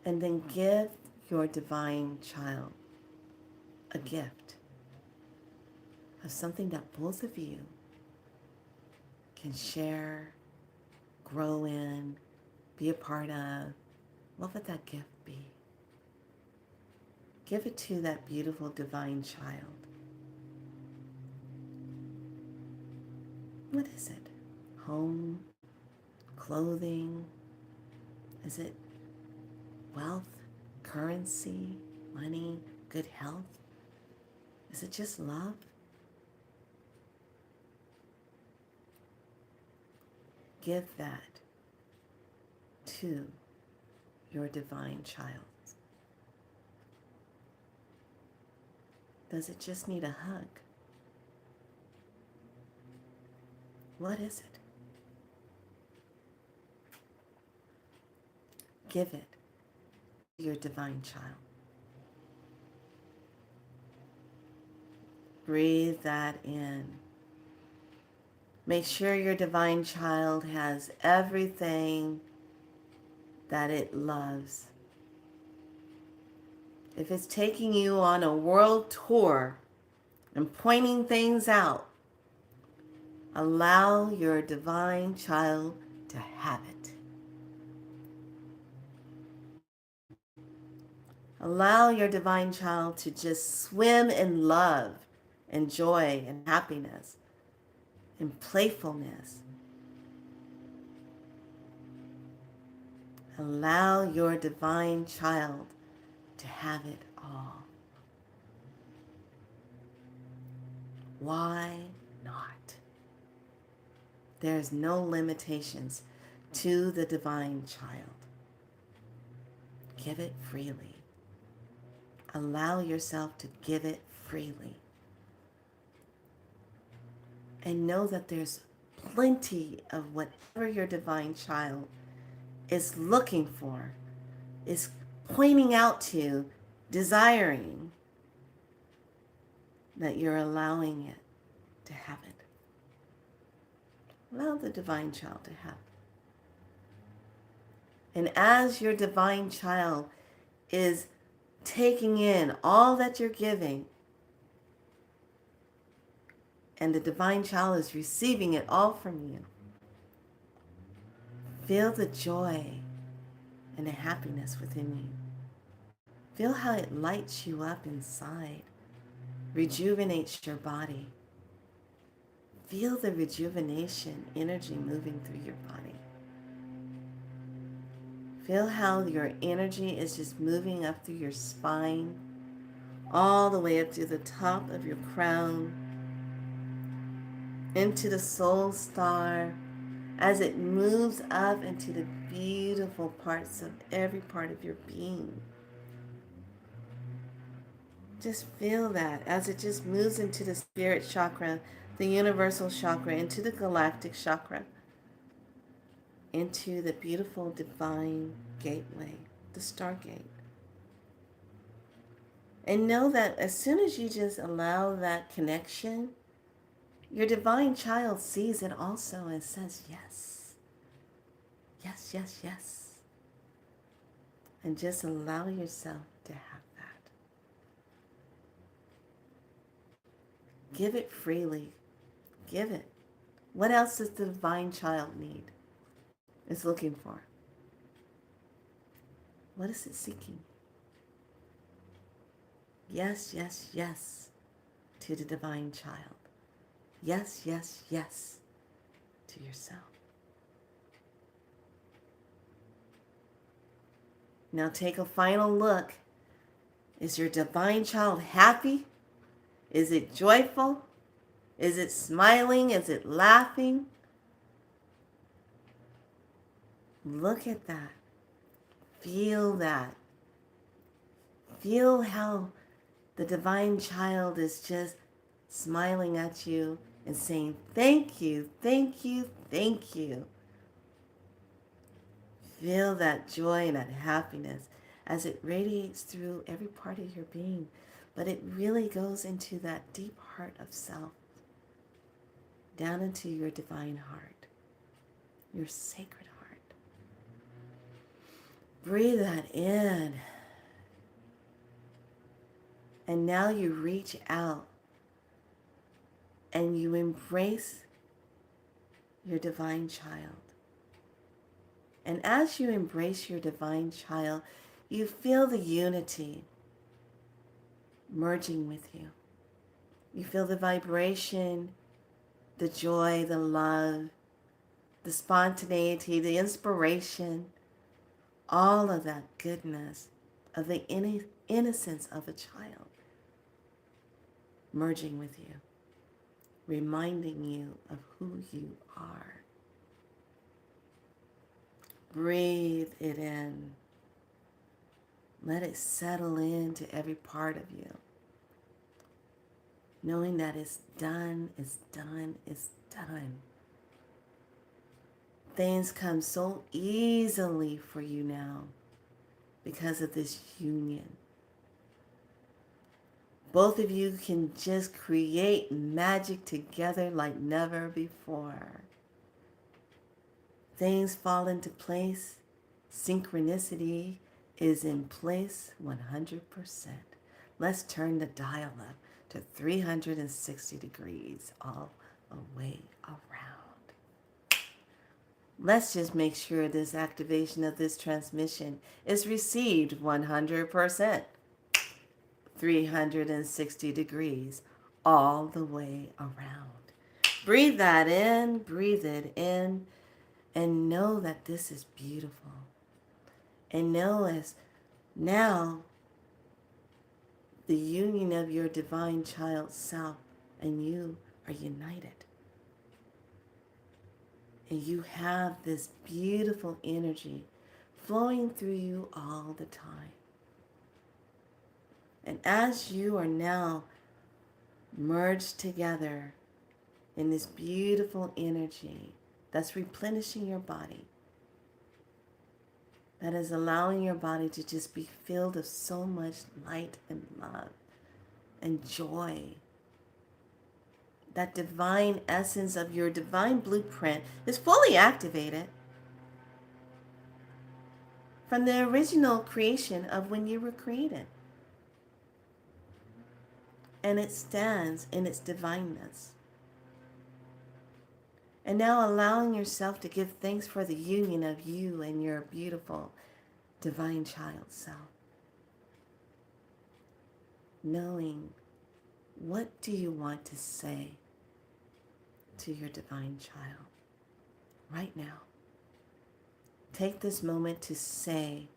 And then give your divine child a gift of something that both of you can share, grow in, be a part of. What would that gift be? Give it to that beautiful divine child. What is it? Home? Clothing? Is it wealth? Currency? money, good health? Is it just love? Give that to your divine child. Does it just need a hug? What is it? Give it to your divine child. Breathe that in. Make sure your divine child has everything that it loves. If it's taking you on a world tour and pointing things out, allow your divine child to have it. Allow your divine child to just swim in love and joy and happiness and playfulness. Allow your divine child to have it all. Why not? There's no limitations to the divine child. Give it freely. Allow yourself to give it freely. And know that there's plenty of whatever your divine child is looking for, is pointing out to, desiring, that you're allowing it to have it. Allow the divine child to have it. And as your divine child is taking in all that you're giving, and the divine child is receiving it all from you, feel the joy and the happiness within you. Feel how it lights you up inside, rejuvenates your body. Feel the rejuvenation energy moving through your body. Feel how your energy is just moving up through your spine, all the way up to the top of your crown, into the soul star, as it moves up into the beautiful parts of every part of your being. Just feel that as it just moves into the spirit chakra, the universal chakra, into the galactic chakra, into the beautiful divine gateway, the Stargate. And know that as soon as you just allow that connection, your divine child sees it also and says, yes, yes, yes, yes. And just allow yourself to have that. Give it freely. Give it. What else does the divine child need? It's looking for? What is it seeking? Yes, yes, yes to the divine child. Yes, yes, yes to yourself. Now take a final look. Is your divine child happy? Is it joyful? Is it smiling? Is it laughing? Look at that. Feel that. Feel how the divine child is just smiling at you and saying, thank you, thank you, thank you. Feel that joy and that happiness as it radiates through every part of your being. But it really goes into that deep heart of self, down into your divine heart, your sacred heart. Breathe that in. And now you reach out and you embrace your divine child. And as you embrace your divine child, you feel the unity merging with you. You feel the vibration, the joy, the love, the spontaneity, the inspiration, all of that goodness of the innocence of a child merging with you, reminding you of who you are. Breathe it in. Let it settle into every part of you. Knowing that it's done, it's done, it's done. Things come so easily for you now because of this union. Both of you can just create magic together like never before. Things fall into place. Synchronicity is in place 100%. Let's turn the dial up to 360 degrees all the way around. Let's just make sure this activation of this transmission is received 100%. 360 degrees all the way around. Breathe that in, breathe it in, and know that this is beautiful. And know as now the union of your divine child self and you are united. And you have this beautiful energy flowing through you all the time. And as you are now merged together in this beautiful energy that's replenishing your body, that is allowing your body to just be filled with so much light and love and joy. That divine essence of your divine blueprint is fully activated from the original creation of when you were created. And it stands in its divineness. And now allowing yourself to give thanks for the union of you and your beautiful divine child self. Knowing, what do you want to say to your divine child right now? Take this moment to say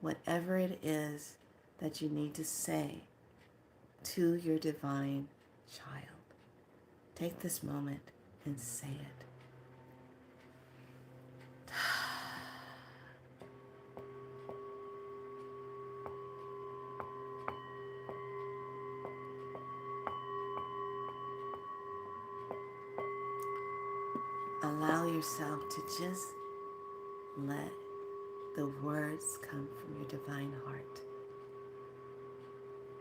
whatever it is that you need to say to your divine child. Take this moment and say it. Allow yourself to just let the words come from your divine heart.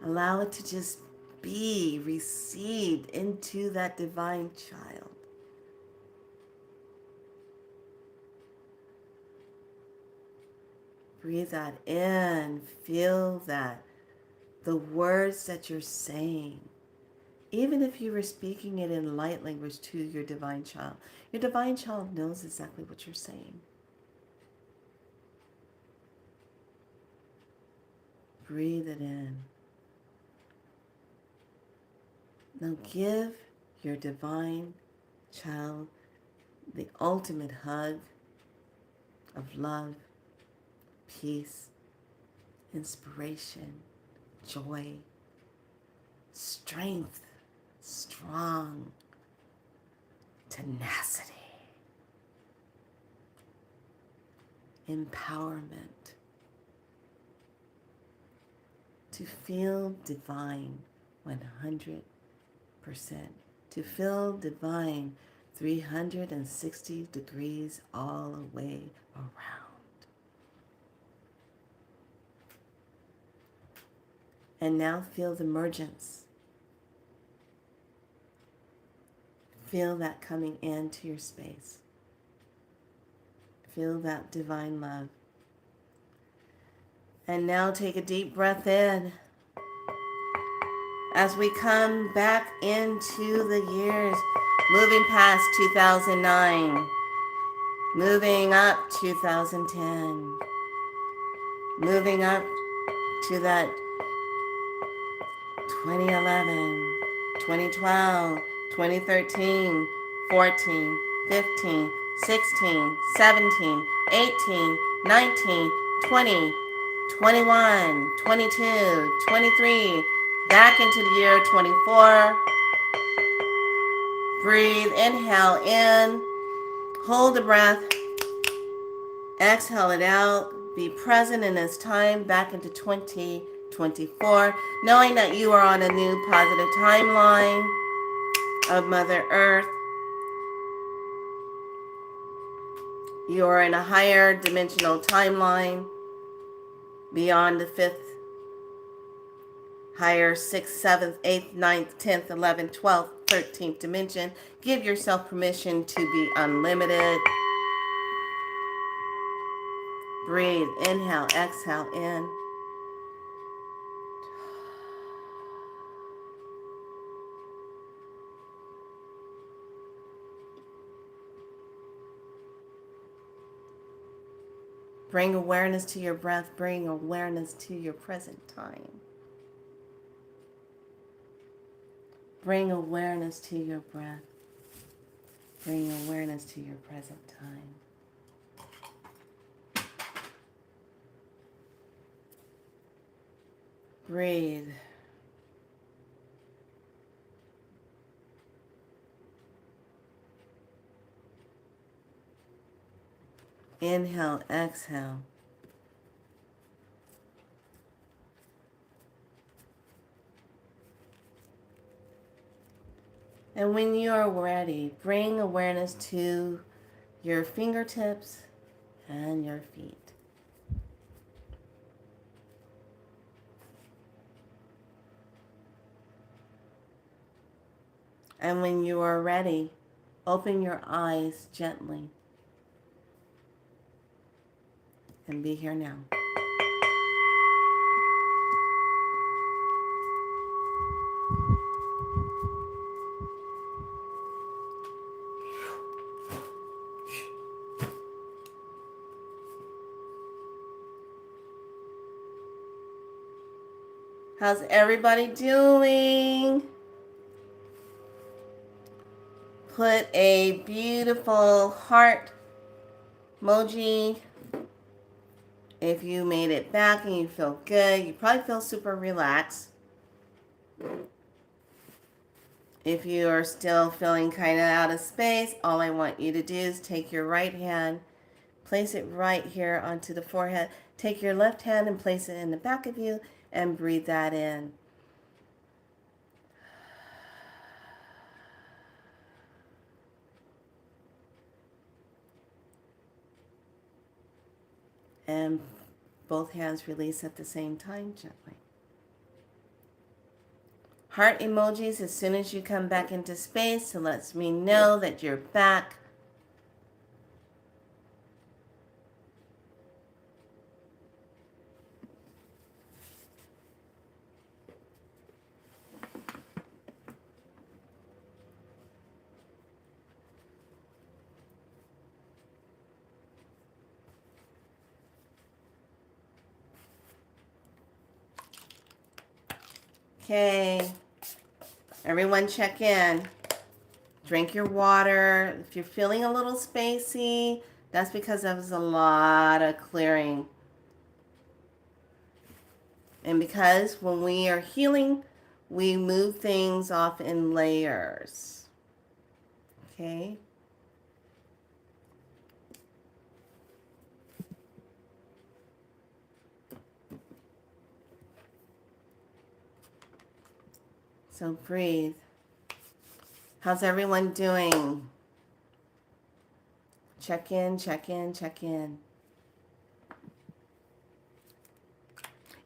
Allow it to just be received into that divine child. Breathe that in. Feel that. The words that you're saying, even if you were speaking it in light language to your divine child knows exactly what you're saying. Breathe it in. Now give your divine child the ultimate hug of love, peace, inspiration, joy, strength, strong, tenacity, empowerment, to feel divine 100%, to feel divine 360 degrees all the way around. And now feel the emergence. Feel that coming into your space. Feel that divine love. And now take a deep breath in as we come back into the years, moving past 2009, moving up 2010, moving up to that 2011, 2012, 2013, 14, 15, 16, 17, 18, 19, 20, 21, 22, 23. Back into the year 24. Breathe, inhale in. Hold the breath. Exhale it out. Be present in this time back into 2024, knowing that you are on a new positive timeline of Mother Earth. You are in a higher dimensional timeline beyond the fifth, higher 6th, 7th, 8th, 9th, 10th, 11th, 12th, 13th dimension. Give yourself permission to be unlimited. Breathe, inhale, exhale in. Bring awareness to your breath. Bring awareness to your present time. Bring awareness to your breath. Bring awareness to your present time. Breathe. Inhale, exhale. And when you are ready, bring awareness to your fingertips and your feet. And when you are ready, open your eyes gently and be here now. How's everybody doing? Put a beautiful heart emoji. If you made it back and you feel good, you probably feel super relaxed. If you are still feeling kind of out of space, all I want you to do is take your right hand, place it right here onto the forehead. Take your left hand and place it in the back of you and breathe that in. And both hands release at the same time gently. Heart emojis as soon as you come back into space, so lets me know that you're back. Okay, everyone check in. Drink your water. If you're feeling a little spacey, that's because there was a lot of clearing. And because when we are healing, we move things off in layers. Okay? So breathe. How's everyone doing? Check in, check in, check in.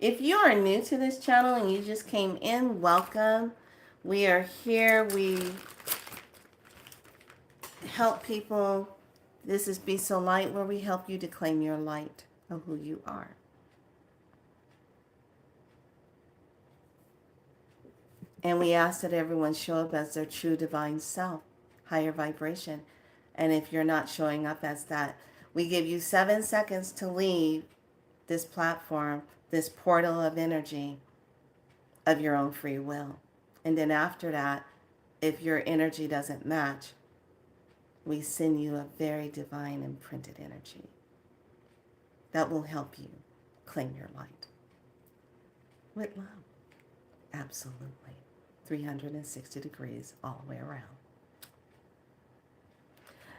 If you are new to this channel and you just came in, welcome. We are here. We help people. This is Be So Light, where we help you to claim your light of who you are. And we ask that everyone show up as their true divine self, higher vibration. And if you're not showing up as that, we give you 7 seconds to leave this platform, this portal of energy of your own free will. And then after that, if your energy doesn't match, we send you a very divine imprinted energy that will help you Claim your light with love. Absolutely. 360 degrees all the way around.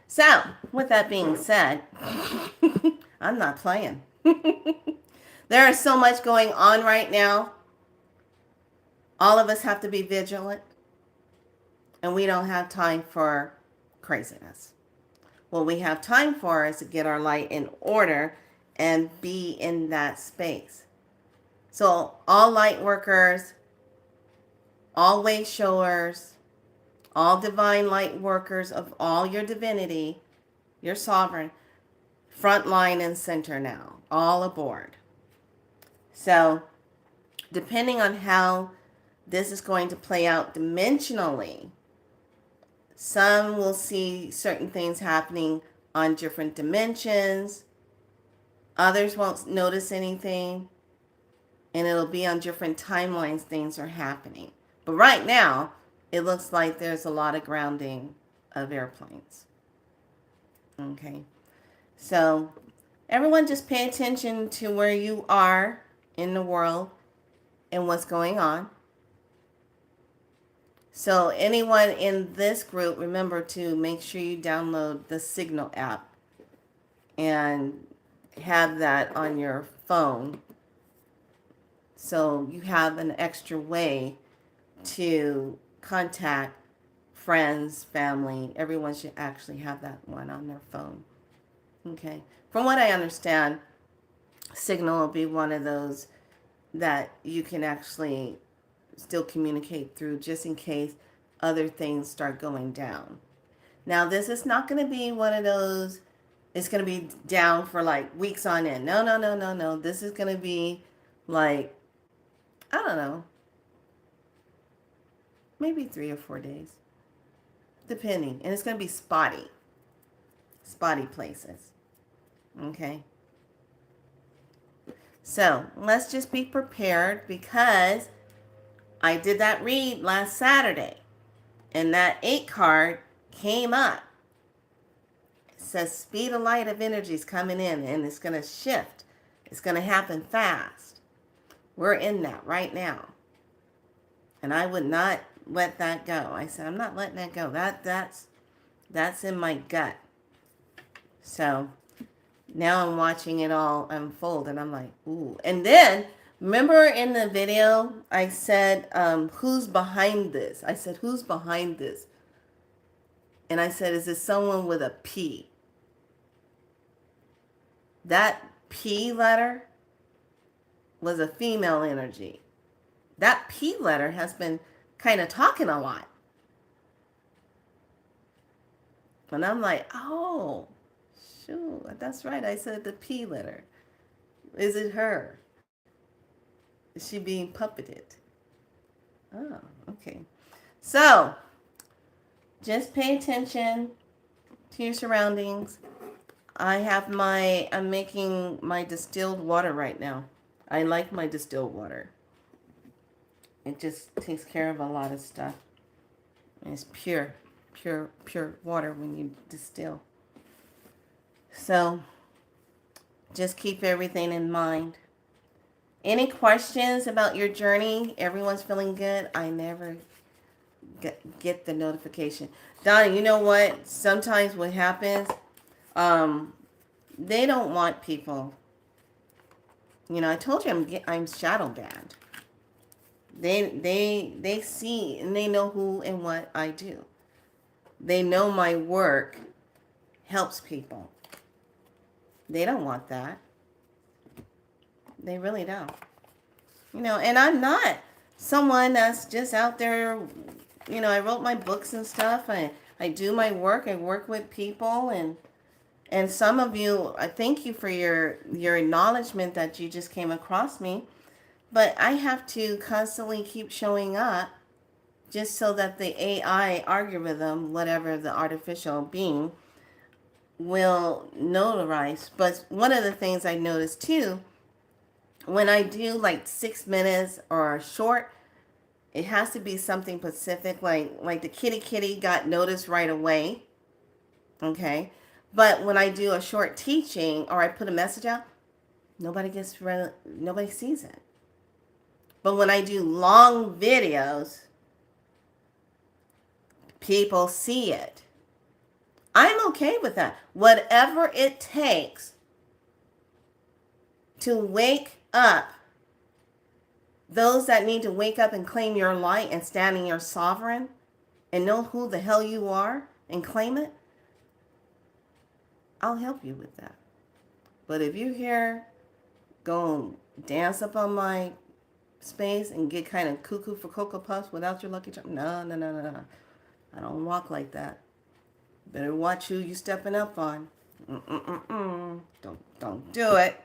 So, with that being said, I'm not playing. There is so much going on right now. All of us have to be vigilant, and we don't have time for craziness. What we have time for is to get our light in order and be in that space. So, all light workers, all way showers, all divine light workers of all your divinity, your sovereign, front line and center now, all aboard. So, depending on how this is going to play out dimensionally, some will see certain things happening on different dimensions. Others won't notice anything. And it'll be on different timelines things are happening. But right now, it looks like there's a lot of grounding of airplanes. Okay. So everyone just pay attention to where you are in the world and what's going on. So anyone in this group, remember to make sure you download the Signal app and have that on your phone. So you have an extra way to contact friends, family. Everyone should actually have that one on their phone. Okay. From what I understand, Signal will be one of those that you can actually still communicate through just in case other things start going down. Now, this is not going to be one of those, it's going to be down for like weeks on end. No. This is going to be like, I don't know, maybe 3 or 4 days, depending. And it's going to be spotty places. Okay. So let's just be prepared, because I did that read last Saturday and that 8 card came up. It says speed of light of energy is coming in and it's going to shift. It's going to happen fast. We're in that right now. And I would not let that go. I said, I'm not letting that go. That's in my gut. So now I'm watching it all unfold and I'm like, ooh. And then, remember in the video, I said, who's behind this? I said, who's behind this? And I said, is it someone with a P? That P letter was a female energy. That P letter has been kind of talking a lot. And I'm like, oh, shoot, that's right. I said the P letter. Is it her? Is she being puppeted? Oh, okay. So, just pay attention to your surroundings. I'm making my distilled water right now. I like my distilled water. It just takes care of a lot of stuff. And it's pure water when you distill. So, just keep everything in mind. Any questions about your journey? Everyone's feeling good? I never get the notification. Donna, you know what? Sometimes what happens, they don't want people. You know, I told you I'm shadow banned. They see and they know who and what I do. They know my work helps people. They don't want that. They really don't. You know, and I'm not someone that's just out there, you know, I wrote my books and stuff. I do my work. I work with people, and some of you, I thank you for your acknowledgement that you just came across me. But I have to constantly keep showing up just so that the AI algorithm, whatever the artificial being, will notarize. But one of the things I noticed too, when I do like 6 minutes or short, it has to be something specific, like the kitty got noticed right away. Okay. But when I do a short teaching or I put a message out, nobody sees it. But when I do long videos, people see it. I'm okay with that. Whatever it takes to wake up those that need to wake up and claim your light and stand in your sovereign and know who the hell you are and claim it, I'll help you with that. But if you here go dance up on my space and get kind of cuckoo for Cocoa Puffs without your Lucky Charm, no. I don't walk like that. Better watch who you stepping up on. Don't do it.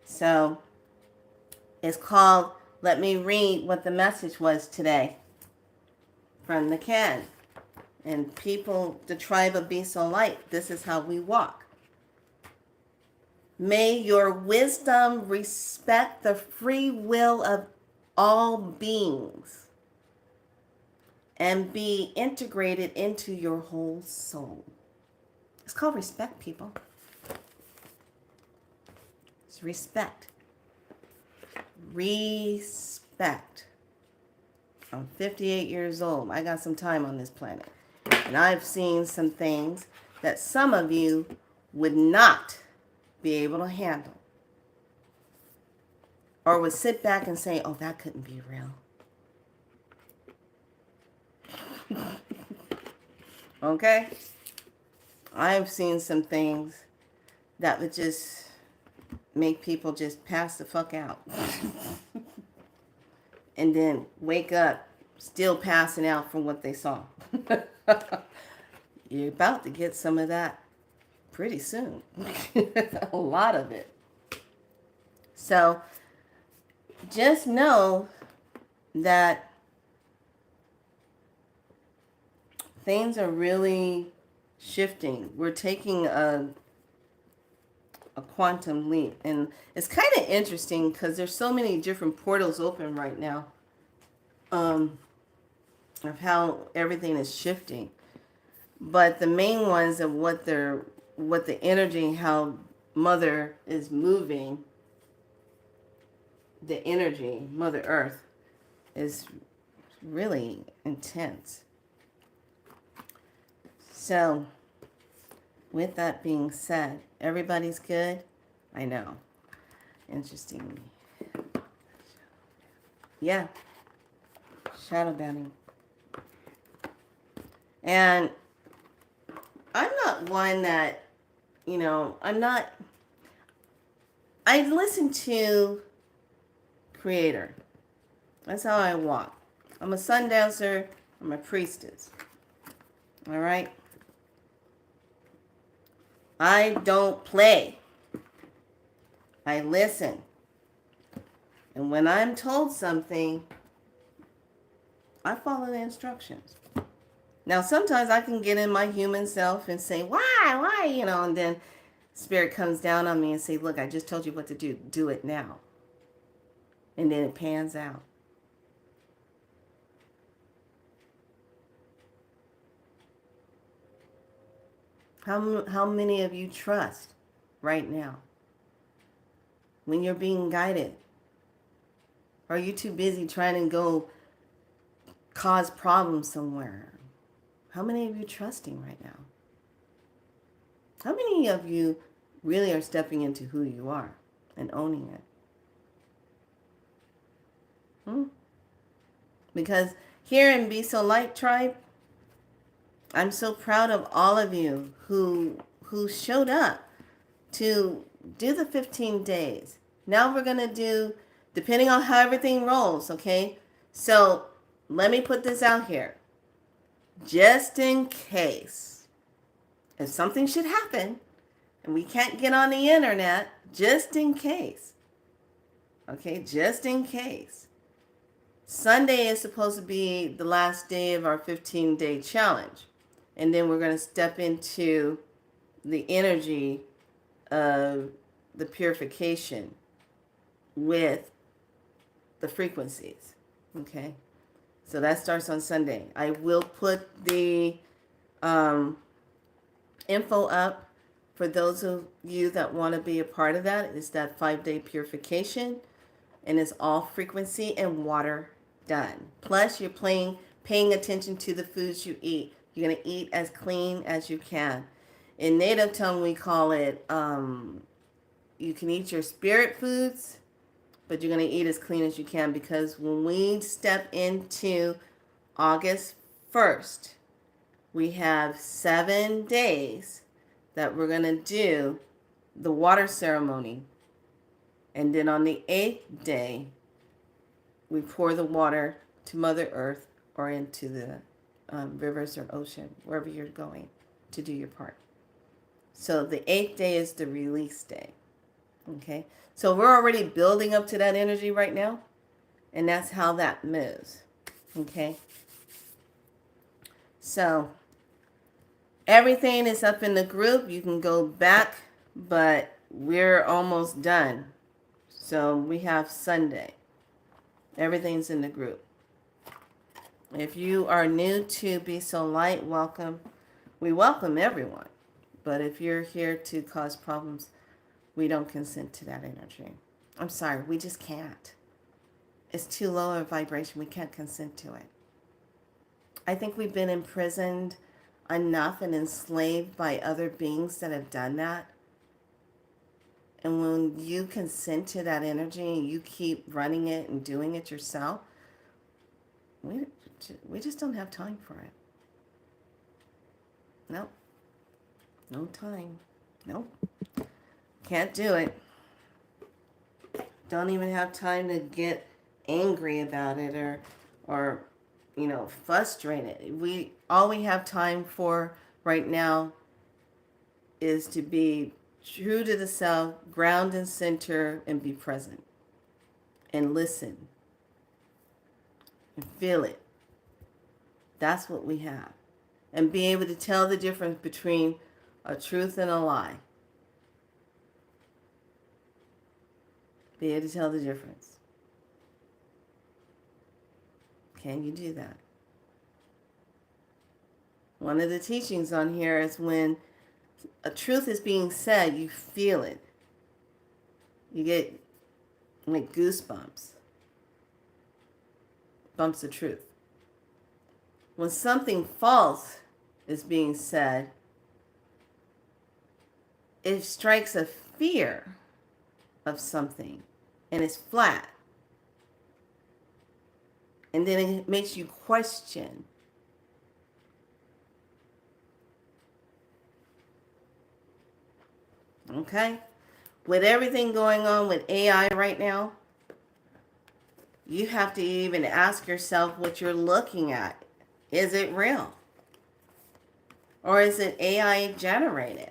So it's called, let me read what the message was today from the Ken. And people, the tribe of Be So Light, this is how we walk. May your wisdom respect the free will of all beings and be integrated into your whole soul. It's called respect, people. It's respect. Respect. I'm 58 years old. I got some time on this planet. And I've seen some things that some of you would not be able to handle. Or would sit back and say, oh, that couldn't be real. Okay? I've seen some things that would just make people just pass the fuck out. And then wake up still passing out from what they saw. You're about to get some of that pretty soon. A lot of it. So just know that things are really shifting. We're taking a quantum leap. And it's kind of interesting because there's so many different portals open right now of how everything is shifting. But the main ones of what the energy, how Mother is moving, the energy, Mother Earth, is really intense. So, with that being said, everybody's good? I know. Interesting. Yeah. Shadow banning. And I'm not one that, I listen to Creator. That's how I walk. I'm a sun dancer. I'm a priestess. All right? I don't play. I listen. And when I'm told something, I follow the instructions. Now, sometimes I can get in my human self and say, why, and then Spirit comes down on me and say, look, I just told you what to do. Do it now. And then it pans out. How many of you trust right now when you're being guided? Or are you too busy trying to go cause problems somewhere? How many of you trusting right now? How many of you really are stepping into who you are and owning it? Because here in Be So Light Tribe, I'm so proud of all of you who showed up to do the 15 days. Now we're going to do, depending on how everything rolls, okay? So let me put this out here. Just in case, if something should happen and we can't get on the internet, just in case, okay, just in case, Sunday is supposed to be the last day of our 15-day challenge. And then we're going to step into the energy of the purification with the frequencies. Okay? So that starts on Sunday. I will put the info up For those of you that want to be a part of that, it's that 5-day purification, and it's all frequency and water done. Plus, you're paying attention to the foods you eat. You're going to eat as clean as you can. In Native tongue, we call it, you can eat your spirit foods, but you're going to eat as clean as you can, because when we step into August 1st, we have 7 days that we're going to do the water ceremony. And then on the 8th day, we pour the water to Mother Earth or into the rivers or ocean, wherever you're going to do your part. So the 8th day is the release day. Okay? So we're already building up to that energy right now. And that's how that moves. Okay? So everything is up in the group. You can go back, but we're almost done. So we have Sunday. Everything's in the group. If you are new to Be So Light, welcome. We welcome everyone. But if you're here to cause problems, we don't consent to that energy. I'm sorry, we just can't. It's too low a vibration. We can't consent to it. I think we've been imprisoned enough and enslaved by other beings that have done that. And when you consent to that energy and you keep running it and doing it yourself, we just don't have time for it. Nope. No time. Nope. Can't do it. Don't even have time to get angry about it or frustrated. All we have time for right now is to be true to the self, ground and center, and be present. And listen. And feel it. That's what we have. And be able to tell the difference between a truth and a lie. Be able to tell the difference. Can you do that? One of the teachings on here is when a truth is being said, you feel it. You get like goosebumps. Bumps of truth. When something false is being said, it strikes a fear of something and it's flat. And then it makes you question. Okay? With everything going on with AI right now, you have to even ask yourself what you're looking at. Is it real? Or is it AI generated?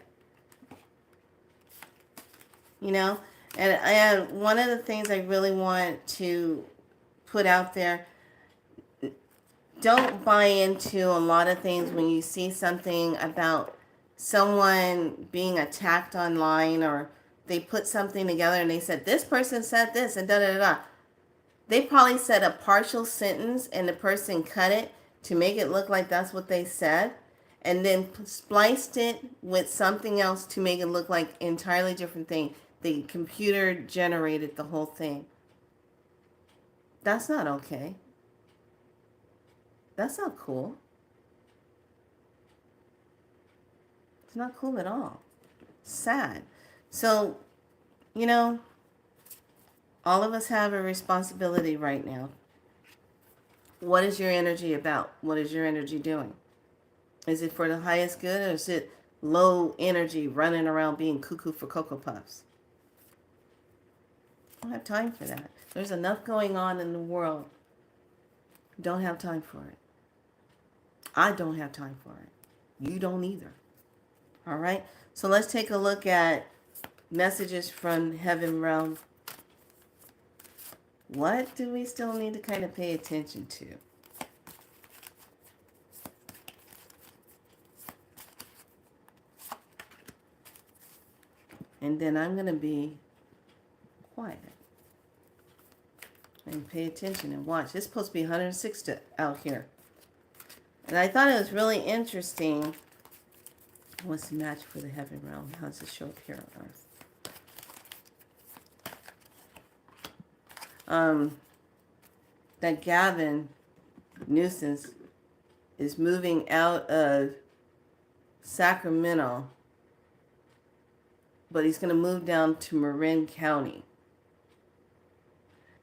And one of the things I really want to put out there, don't buy into a lot of things when you see something about someone being attacked online, or they put something together and they said, this person said this and da-da-da-da. They probably said a partial sentence and the person cut it to make it look like that's what they said, and then spliced it with something else to make it look like an entirely different thing. The computer generated the whole thing. That's not okay. That's not cool. It's not cool at all. Sad. So, all of us have a responsibility right now. What is your energy about? What is your energy doing? Is it for the highest good, or is it low energy running around being cuckoo for Cocoa Puffs? I don't have time for that. There's enough going on in the world. Don't have time for it. I don't have time for it. You don't either. All right? So let's take a look at messages from Heaven Realm. What do we still need to kind of pay attention to? And then I'm going to be quiet and pay attention and watch. It's supposed to be 106 out here. And I thought it was really interesting What's the match for the heaven realm? How does it show up here on earth? That Gavin Newsom is moving out of Sacramento, but he's going to move down to Marin County.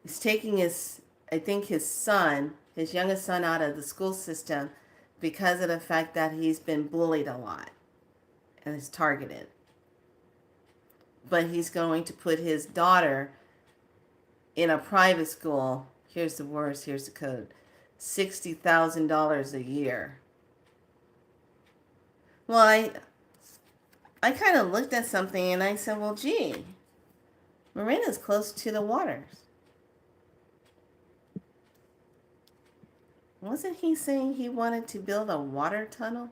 He's taking his son, his youngest son, out of the school system because of the fact that he's been bullied a lot and is targeted. But he's going to put his daughter in a private school. Here's the words, here's the code. $60,000 a year. Well, I kind of looked at something and I said, well, gee, Marin is close to the waters. Wasn't he saying he wanted to build a water tunnel?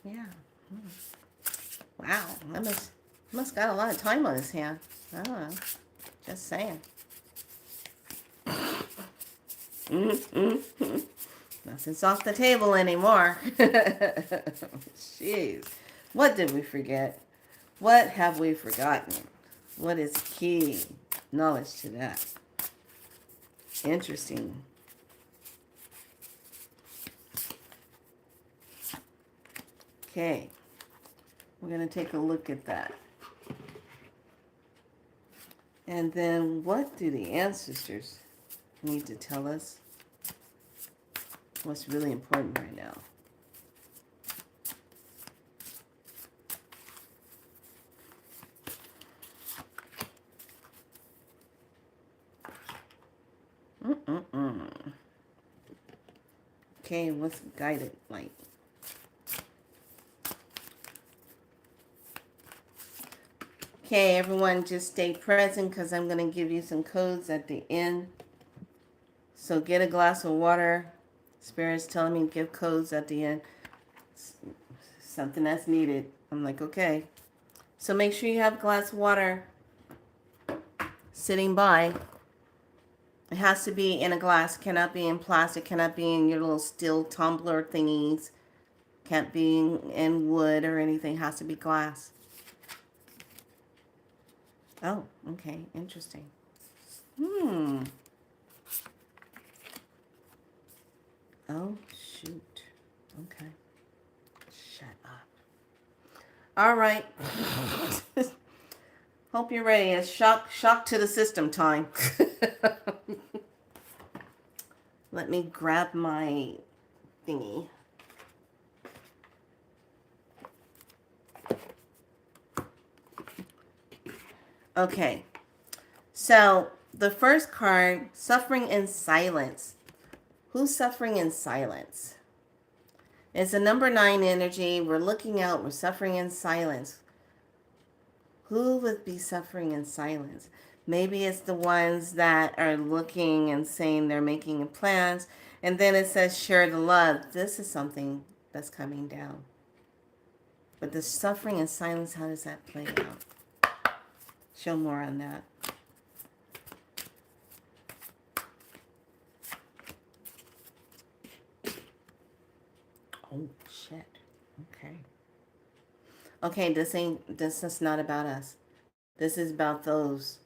Yeah. Wow. That must got a lot of time on his hand. I don't know. Just saying. Nothing's off the table anymore. Jeez. What did we forget? What have we forgotten? What is key knowledge to that? Interesting. Okay. We're going to take a look at that. And then what do the ancestors need to tell us? What's really important right now? Okay, what's guided light? Okay, everyone, just stay present because I'm going to give you some codes at the end. So get a glass of water. Spirit's telling me to give codes at the end. Something that's needed. I'm like, okay. So make sure you have a glass of water sitting by. It has to be in a glass. Cannot be in plastic. Cannot be in your little steel tumbler thingies. Can't be in wood or anything. It has to be glass. Oh, okay. Interesting. Oh, shoot. Okay. Shut up. All right. Hope you're ready. It's shock to the system time. Let me grab my thingy. Okay. So, the first card, Suffering in Silence. Who's suffering in silence? It's a number 9 energy. We're looking out. We're suffering in silence. Who would be suffering in silence? Maybe it's the ones that are looking and saying they're making plans. And then it says share the love. This is something that's coming down. But the suffering in silence, how does that play out? Show more on that. Oh, shit. Okay. Okay, this is not about us. This is about those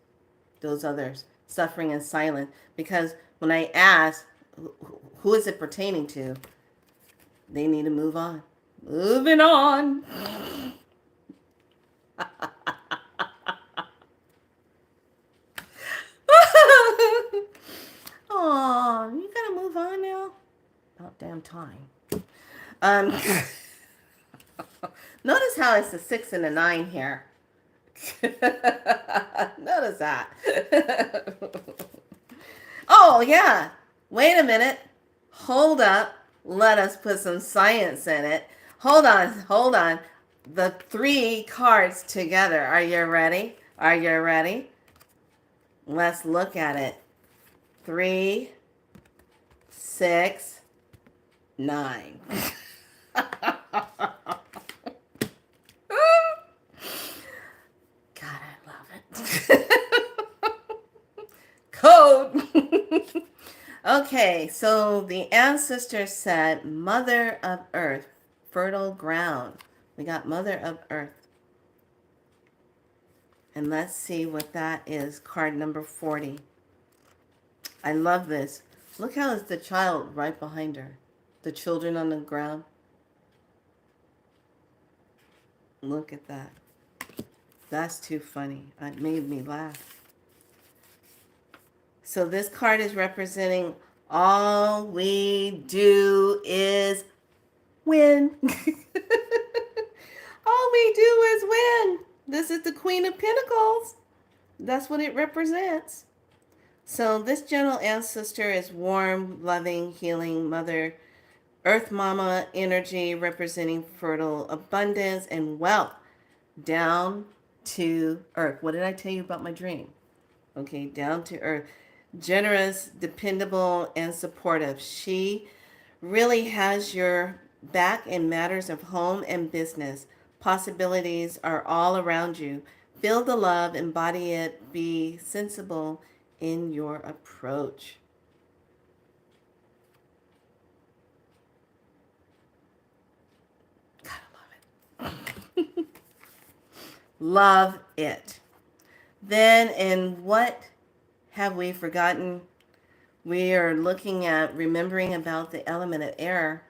others suffering in silence. Because when I ask, who is it pertaining to? They need to move on. Moving on. Oh, you gotta move on now? About damn time. Notice how it's a 6 and a 9 here. Notice that. Oh, yeah. Wait a minute. Hold up. Let us put some science in it. Hold on. The 3 cards together. Are you ready? Let's look at it. 3, 6, 9. God, I love it. Okay, so the ancestor said, Mother of Earth, fertile ground. We got Mother of Earth. And let's see what that is. Card number 40. I love this. Look how is the child right behind her. The children on the ground. Look at that. That's too funny. It made me laugh. So this card is representing all we do is win. All we do is win. This is the Queen of Pentacles. That's what it represents. So this gentle ancestor is warm, loving, healing mother, earth mama energy representing fertile abundance and wealth down to earth. What did I tell you about my dream? Okay, down to earth. Generous, dependable, and supportive. She really has your back in matters of home and business. Possibilities are all around you. Feel the love, embody it, be sensible in your approach. Gotta love it. Love it. Then, in what have we forgotten? We are looking at remembering about the element of air.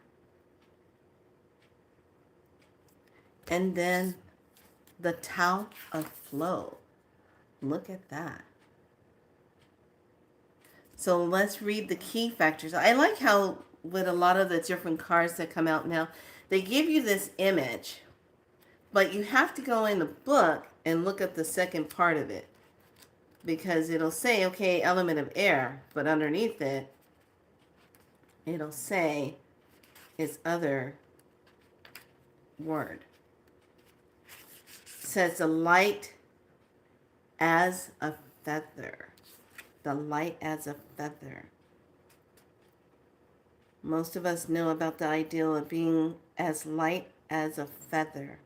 And then the Tao of Flow. Look at that. So let's read the key factors. I like how with a lot of the different cards that come out now, they give you this image, but you have to go in the book and look at the second part of it because it'll say, okay, element of air, but underneath it, it'll say its other word. It says the light as a feather. The light as a feather. Most of us know about the ideal of being as light as a feather.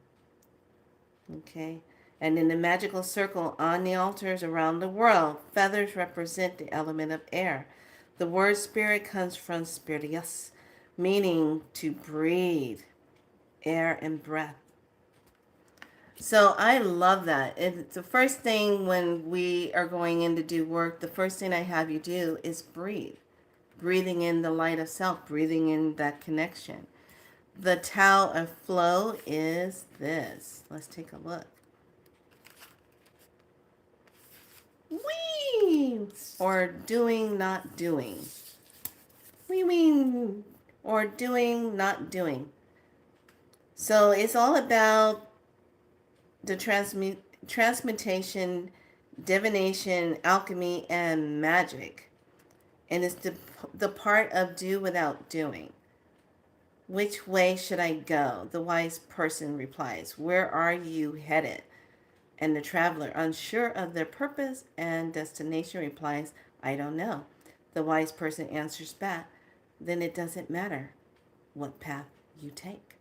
Okay? And in the magical circle on the altars around the world, feathers represent the element of air. The word spirit comes from spiritus, meaning to breathe, air and breath. So I love that. It's the first thing when we are going in to do work, the first thing I have you do is breathe. Breathing in the light of self, breathing in that connection. The Tao of Flow is this. Let's take a look. Wee! Or doing, not doing. Wee, or doing, not doing. So it's all about the transmutation, divination, alchemy, and magic. And it's the part of do without doing. Which way should I go? The wise person replies, where are you headed? And the traveler, unsure of their purpose and destination, replies, I don't know. The wise person answers back, then it doesn't matter what path you take.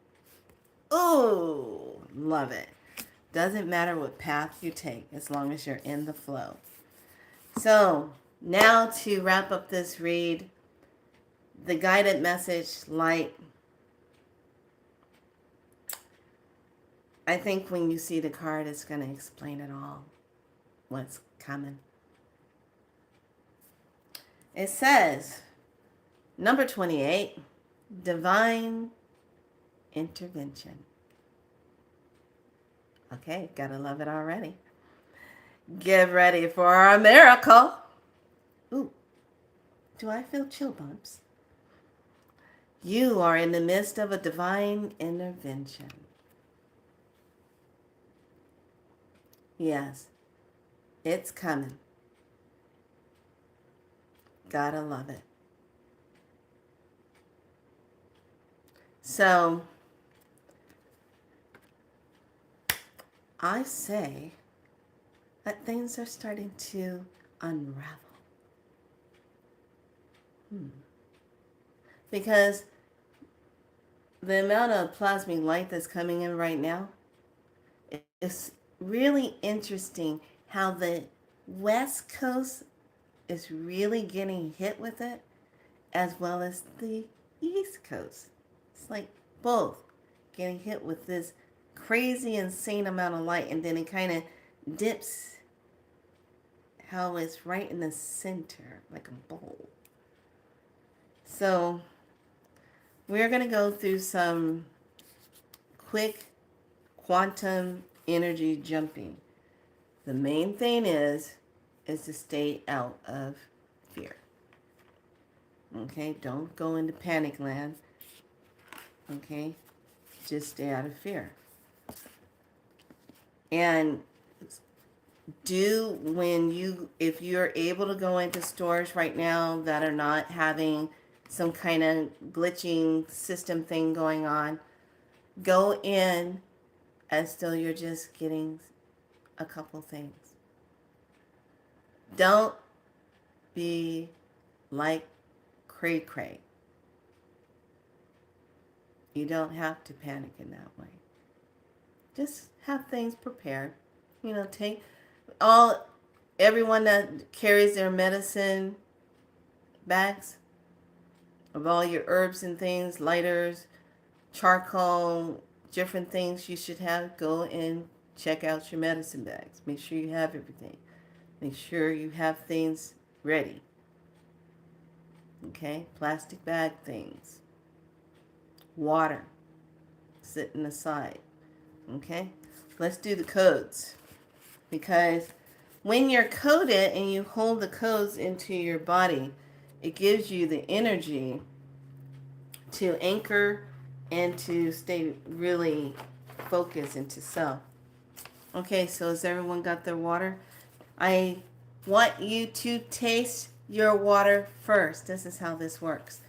Oh, love it. Doesn't matter what path you take as long as you're in the flow. So now to wrap up this read, the guided message, light. I think when you see the card, it's going to explain it all, what's coming. It says, number 28, divine intervention. Okay, gotta love it already. Get ready for a miracle. Ooh, do I feel chill bumps? You are in the midst of a divine intervention. Yes, it's coming. Gotta love it. So, I say that things are starting to unravel. Because the amount of plasmic light that's coming in right now is really interesting how the West Coast is really getting hit with it. as well as the East Coast. It's like both getting hit with this crazy, insane amount of light, and then it kind of dips how it's right in the center, like a bowl. So we're going to go through some quick quantum energy jumping. The main thing is to stay out of fear. Okay, don't go into panic land. Okay, just stay out of fear. And if you're able to go into stores right now that are not having some kind of glitching system thing going on, go in as though you're just getting a couple things. Don't be like cray cray. You don't have to panic in that way. Just have things prepared. Take everyone that carries their medicine bags of all your herbs and things, lighters, charcoal, different things you should have. Go and check out your medicine bags. Make sure you have everything. Make sure you have things ready. Okay? Plastic bag things. Water sitting aside. Okay? Let's do the codes. Because when you're coded and you hold the codes into your body, it gives you the energy to anchor and to stay really focused into self. Okay, so has everyone got their water? I want you to taste your water first. This is how this works.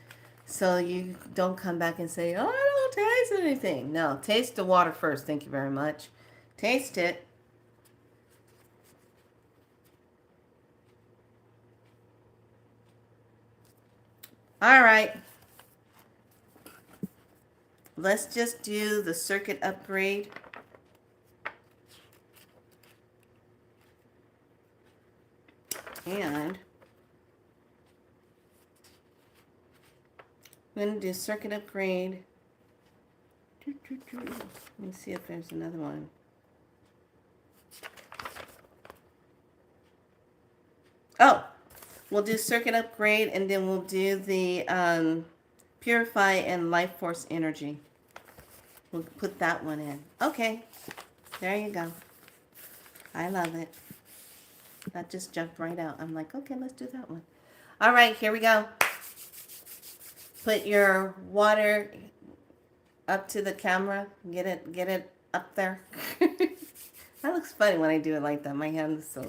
So you don't come back and say, oh, I don't taste anything. No, taste the water first. Thank you very much. Taste it. All right. Let's just do the circuit upgrade. And I'm going to do circuit upgrade. Let me see if there's another one. Oh, we'll do circuit upgrade, and then we'll do the purify and life force energy. We'll put that one in. Okay, there you go. I love it. That just jumped right out. I'm like, okay, let's do that one. All right, here we go. Put your water up to the camera. Get it up there. That looks funny when I do it like that. My hand is so...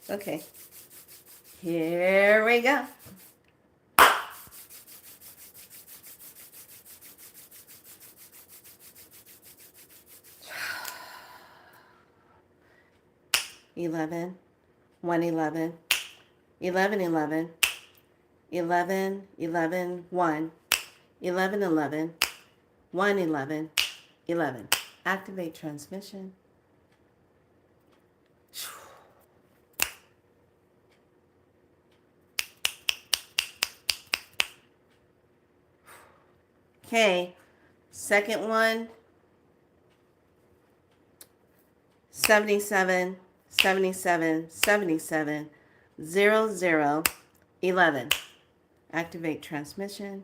Okay. Here we go. Eleven, 111, 1111, 1111, 1, 1111, 111, 11. Activate transmission. Okay, second one, 77, 77, 77, 00, 11. Activate transmission.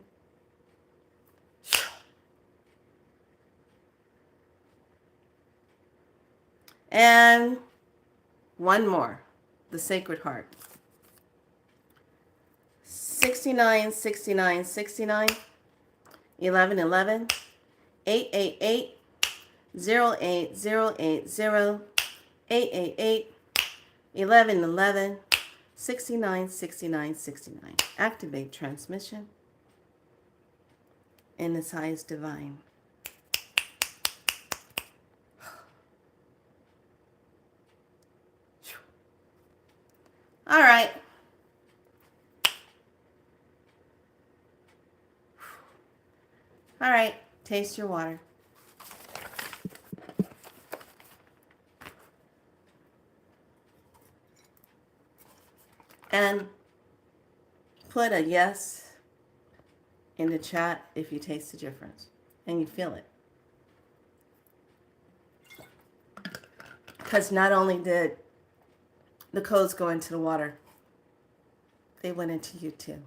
And one more, the Sacred Heart. 69, 69, 69, 1111, 888, 08080, 888, 1111, 69, 69, 69. Activate transmission in its highest divine. All right. All right. Taste your water. And put a yes in the chat if you taste the difference and you feel it. Because not only did the codes go into the water, they went into you too.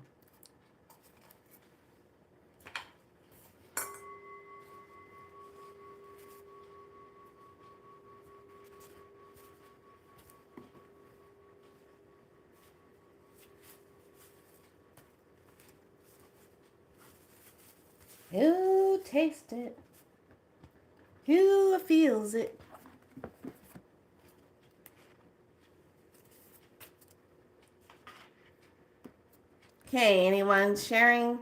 Who tastes it? Who feels it? Okay, anyone sharing?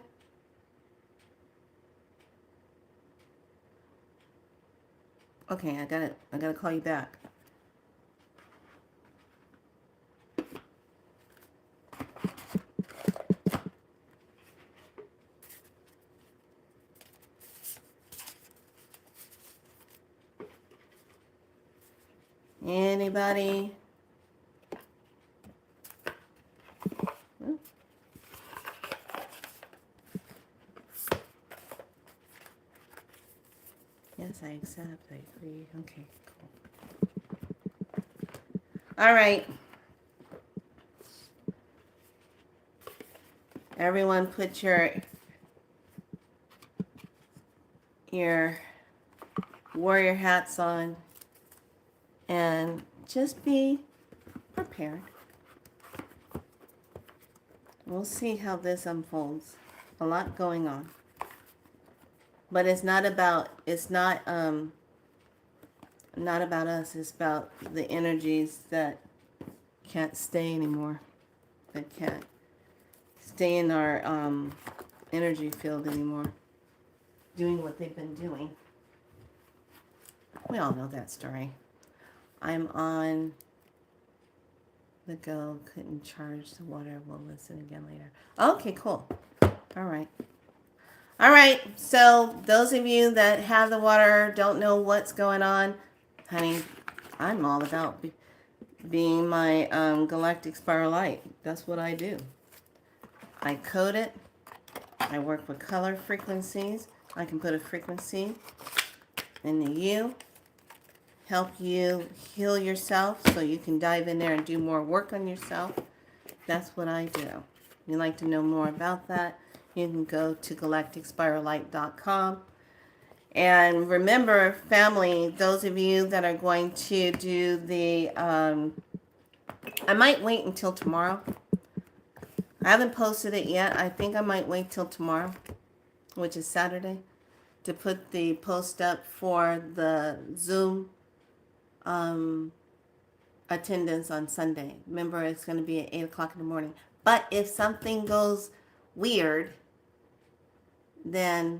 Okay, I gotta call you back. Anybody? Yes, I accept. I agree. Okay, cool. All right. Everyone put your warrior hats on and just be prepared. We'll see how this unfolds. A lot going on. But it's not about not about us. It's about the energies that can't stay anymore. That can't stay in our energy field anymore. Doing what they've been doing. We all know that story. I'm on the go. Couldn't charge the water. We'll listen again later. Okay, cool. All right. All right. So those of you that have the water, don't know what's going on, honey, I'm all about being my galactic spiral light. That's what I do. I code it. I work with color frequencies. I can put a frequency in the U, help you heal yourself so you can dive in there and do more work on yourself. That's what I do. If you'd like to know more about that, you can go to galacticspirallight.com. And remember, family, those of you that are going to do the, I might wait until tomorrow. I haven't posted it yet. I think I might wait till tomorrow, which is Saturday, to put the post up for the Zoom attendance on Sunday. Remember, it's going to be at 8 o'clock in the morning. But if something goes weird, then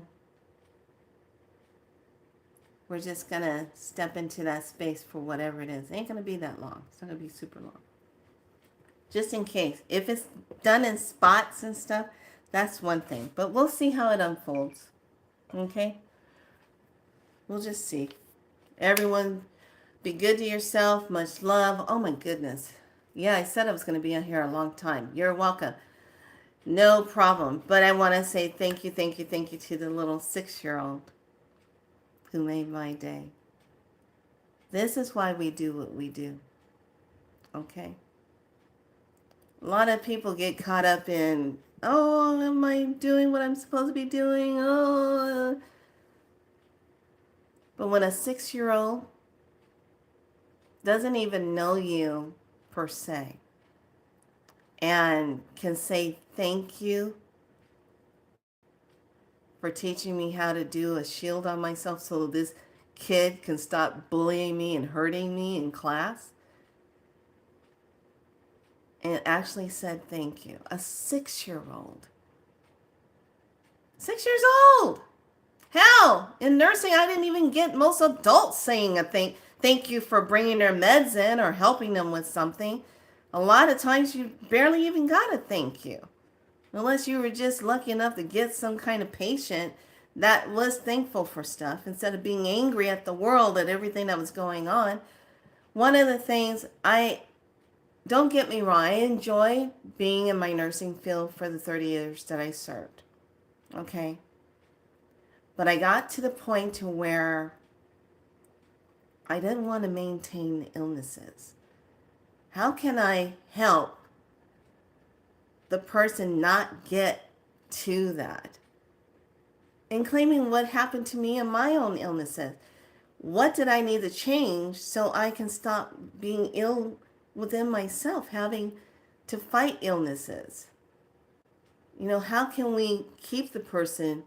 we're just going to step into that space for whatever it is. It ain't going to be that long. It's not going to be super long. Just in case. If it's done in spots and stuff, that's one thing. But we'll see how it unfolds. Okay? We'll just see. Everyone, be good to yourself. Much love. Oh my goodness. Yeah, I said I was going to be on here a long time. You're welcome. No problem. But I want to say thank you to the little 6-year-old who made my day. This is why we do what we do. Okay? A lot of people get caught up in, oh, am I doing what I'm supposed to be doing? Oh. But when a 6-year-old doesn't even know you per se and can say thank you for teaching me how to do a shield on myself so this kid can stop bullying me and hurting me in class, and actually said thank you. A 6-year-old. 6 years old. Hell, in nursing, I didn't even get most adults saying a thank you for bringing their meds in or helping them with something. A lot of times you barely even got a thank you. Unless you were just lucky enough to get some kind of patient that was thankful for stuff instead of being angry at the world at everything that was going on. One of the things don't get me wrong, I enjoy being in my nursing field for the 30 years that I served. Okay? But I got to the point to where I didn't want to maintain illnesses. How can I help the person not get to that? And claiming what happened to me in my own illnesses. What did I need to change so I can stop being ill within myself, having to fight illnesses? You know, how can we keep the person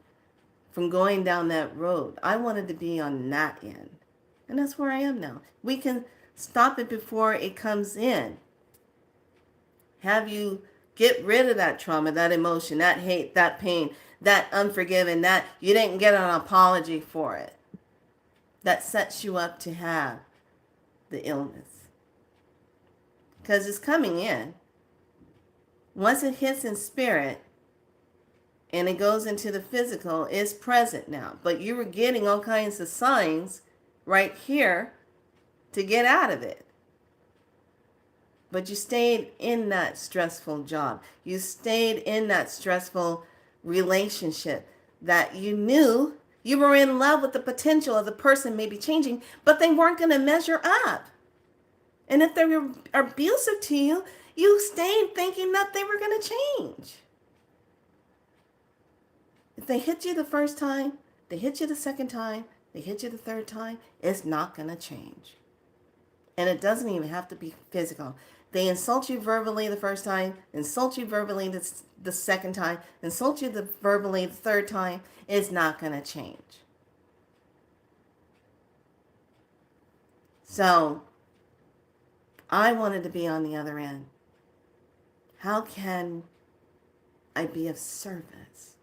from going down that road? I wanted to be on that end. And that's where I am now. We can stop it before it comes in. Have you get rid of that trauma, that emotion, that hate, that pain, that unforgiving, that you didn't get an apology for it. That sets you up to have the illness. Because it's coming in. Once it hits in spirit and it goes into the physical, it's present now. But you were getting all kinds of signs right here to get out of it. But you stayed in that stressful job. You stayed in that stressful relationship that you knew you were in love with the potential of the person maybe changing, but they weren't going to measure up. And if they were abusive to you, you stayed thinking that they were going to change. If they hit you the first time, they hit you the second time, they hit you the third time, it's not going to change. And it doesn't even have to be physical. They insult you verbally the first time, insult you verbally the second time, insult you verbally the third time, it's not going to change. So, I wanted to be on the other end. How can I be of service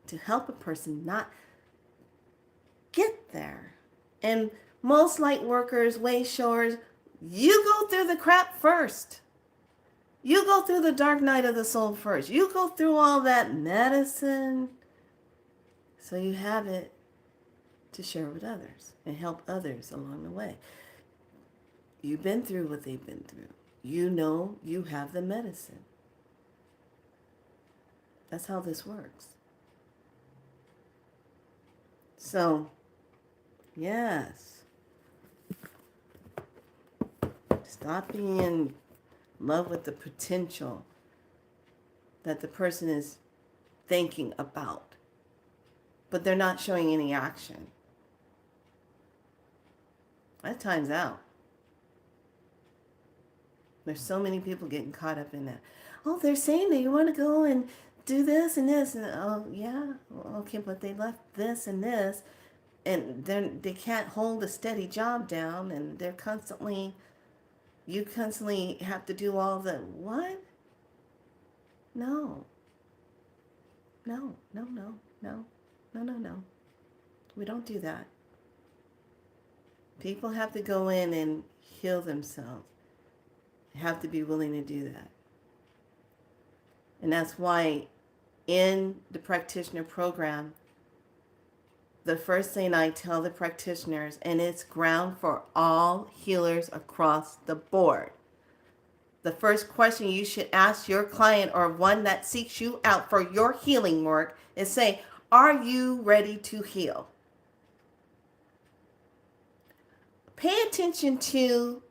to help a person not get there? And most light workers, way showers, you go through the crap first. You go through the dark night of the soul first. You go through all that medicine so you have it to share with others and help others along the way. You've been through what they've been through. You know you have the medicine. That's how this works. So, yes. Stop being in love with the potential that the person is thinking about, but they're not showing any action. That time's out. There's so many people getting caught up in that. Oh, they're saying that you want to go and do this and this. And oh, yeah. Okay, but they left this and this. And then they can't hold a steady job down. And they're constantly... You constantly have to do all the, what? No. No. We don't do that. People have to go in and heal themselves. They have to be willing to do that. And that's why in the practitioner program, the first thing I tell the practitioners, and it's ground for all healers across the board. The first question you should ask your client or one that seeks you out for your healing work is say, are you ready to heal? Pay attention to,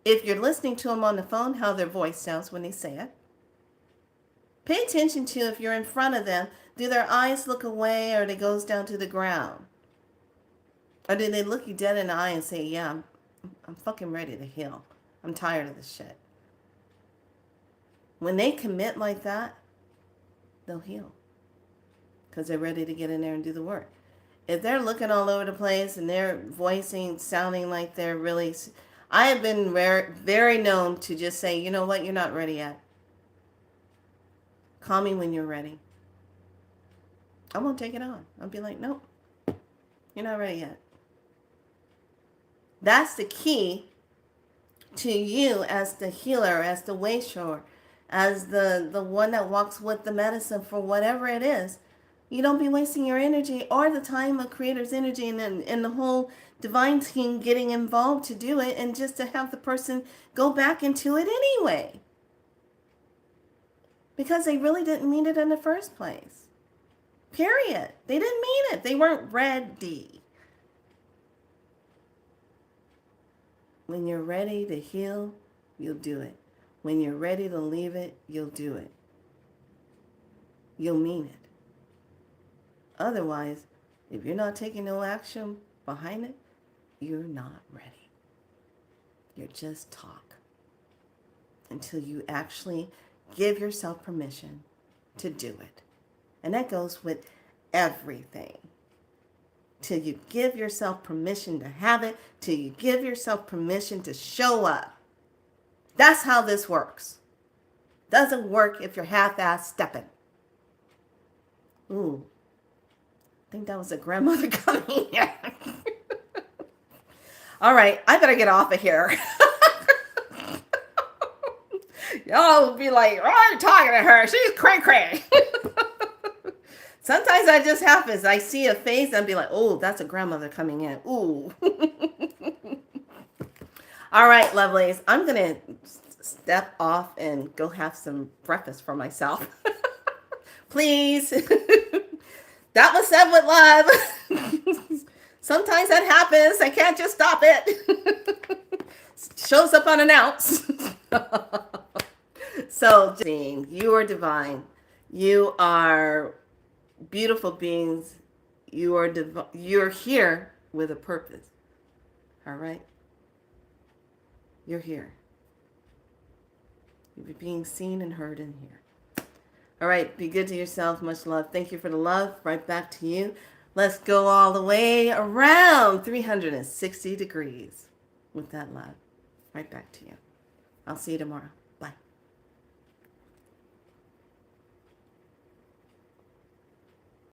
if you're listening to them on the phone, how their voice sounds when they say it. Pay attention to, if you're in front of them, do their eyes look away or they goes down to the ground? Or do they look you dead in the eye and say, yeah, I'm fucking ready to heal. I'm tired of this shit. When they commit like that, they'll heal. Because they're ready to get in there and do the work. If they're looking all over the place and they're voicing, sounding like they're really... I have been very known to just say, you know what, you're not ready yet. Call me when you're ready. I won't take it on. I'll be like, nope, you're not ready yet. That's the key to you as the healer, as the way shower, as the one that walks with the medicine for whatever it is. You don't be wasting your energy or the time of Creator's energy and the whole divine team getting involved to do it, and just to have the person go back into it anyway. Because they really didn't mean it in the first place. Period. They didn't mean it. They weren't ready. When you're ready to heal, you'll do it. When you're ready to leave it, you'll do it. You'll mean it. Otherwise, if you're not taking no action behind it, you're not ready. You're just talk until you actually give yourself permission to do it. And that goes with everything. Till you give yourself permission to have it, till you give yourself permission to show up. That's how this works. Doesn't work if you're half-ass stepping. Ooh, I think that was a grandmother coming here. All right, I better get off of here. Y'all will be like, why are you talking to her? She's cray-cray. Sometimes that just happens. I see a face and be like, oh, that's a grandmother coming in. Ooh. All right, lovelies. I'm going to step off and go have some breakfast for myself. Please. That was said with love. Sometimes that happens. I can't just stop it. Shows up unannounced. So, Jane, you are divine. You are beautiful beings. You're here with a purpose. All right? You're here. You're being seen and heard in here. All right, be good to yourself. Much love. Thank you for the love. Right back to you. Let's go all the way around 360 degrees with that love. Right back to you. I'll see you tomorrow.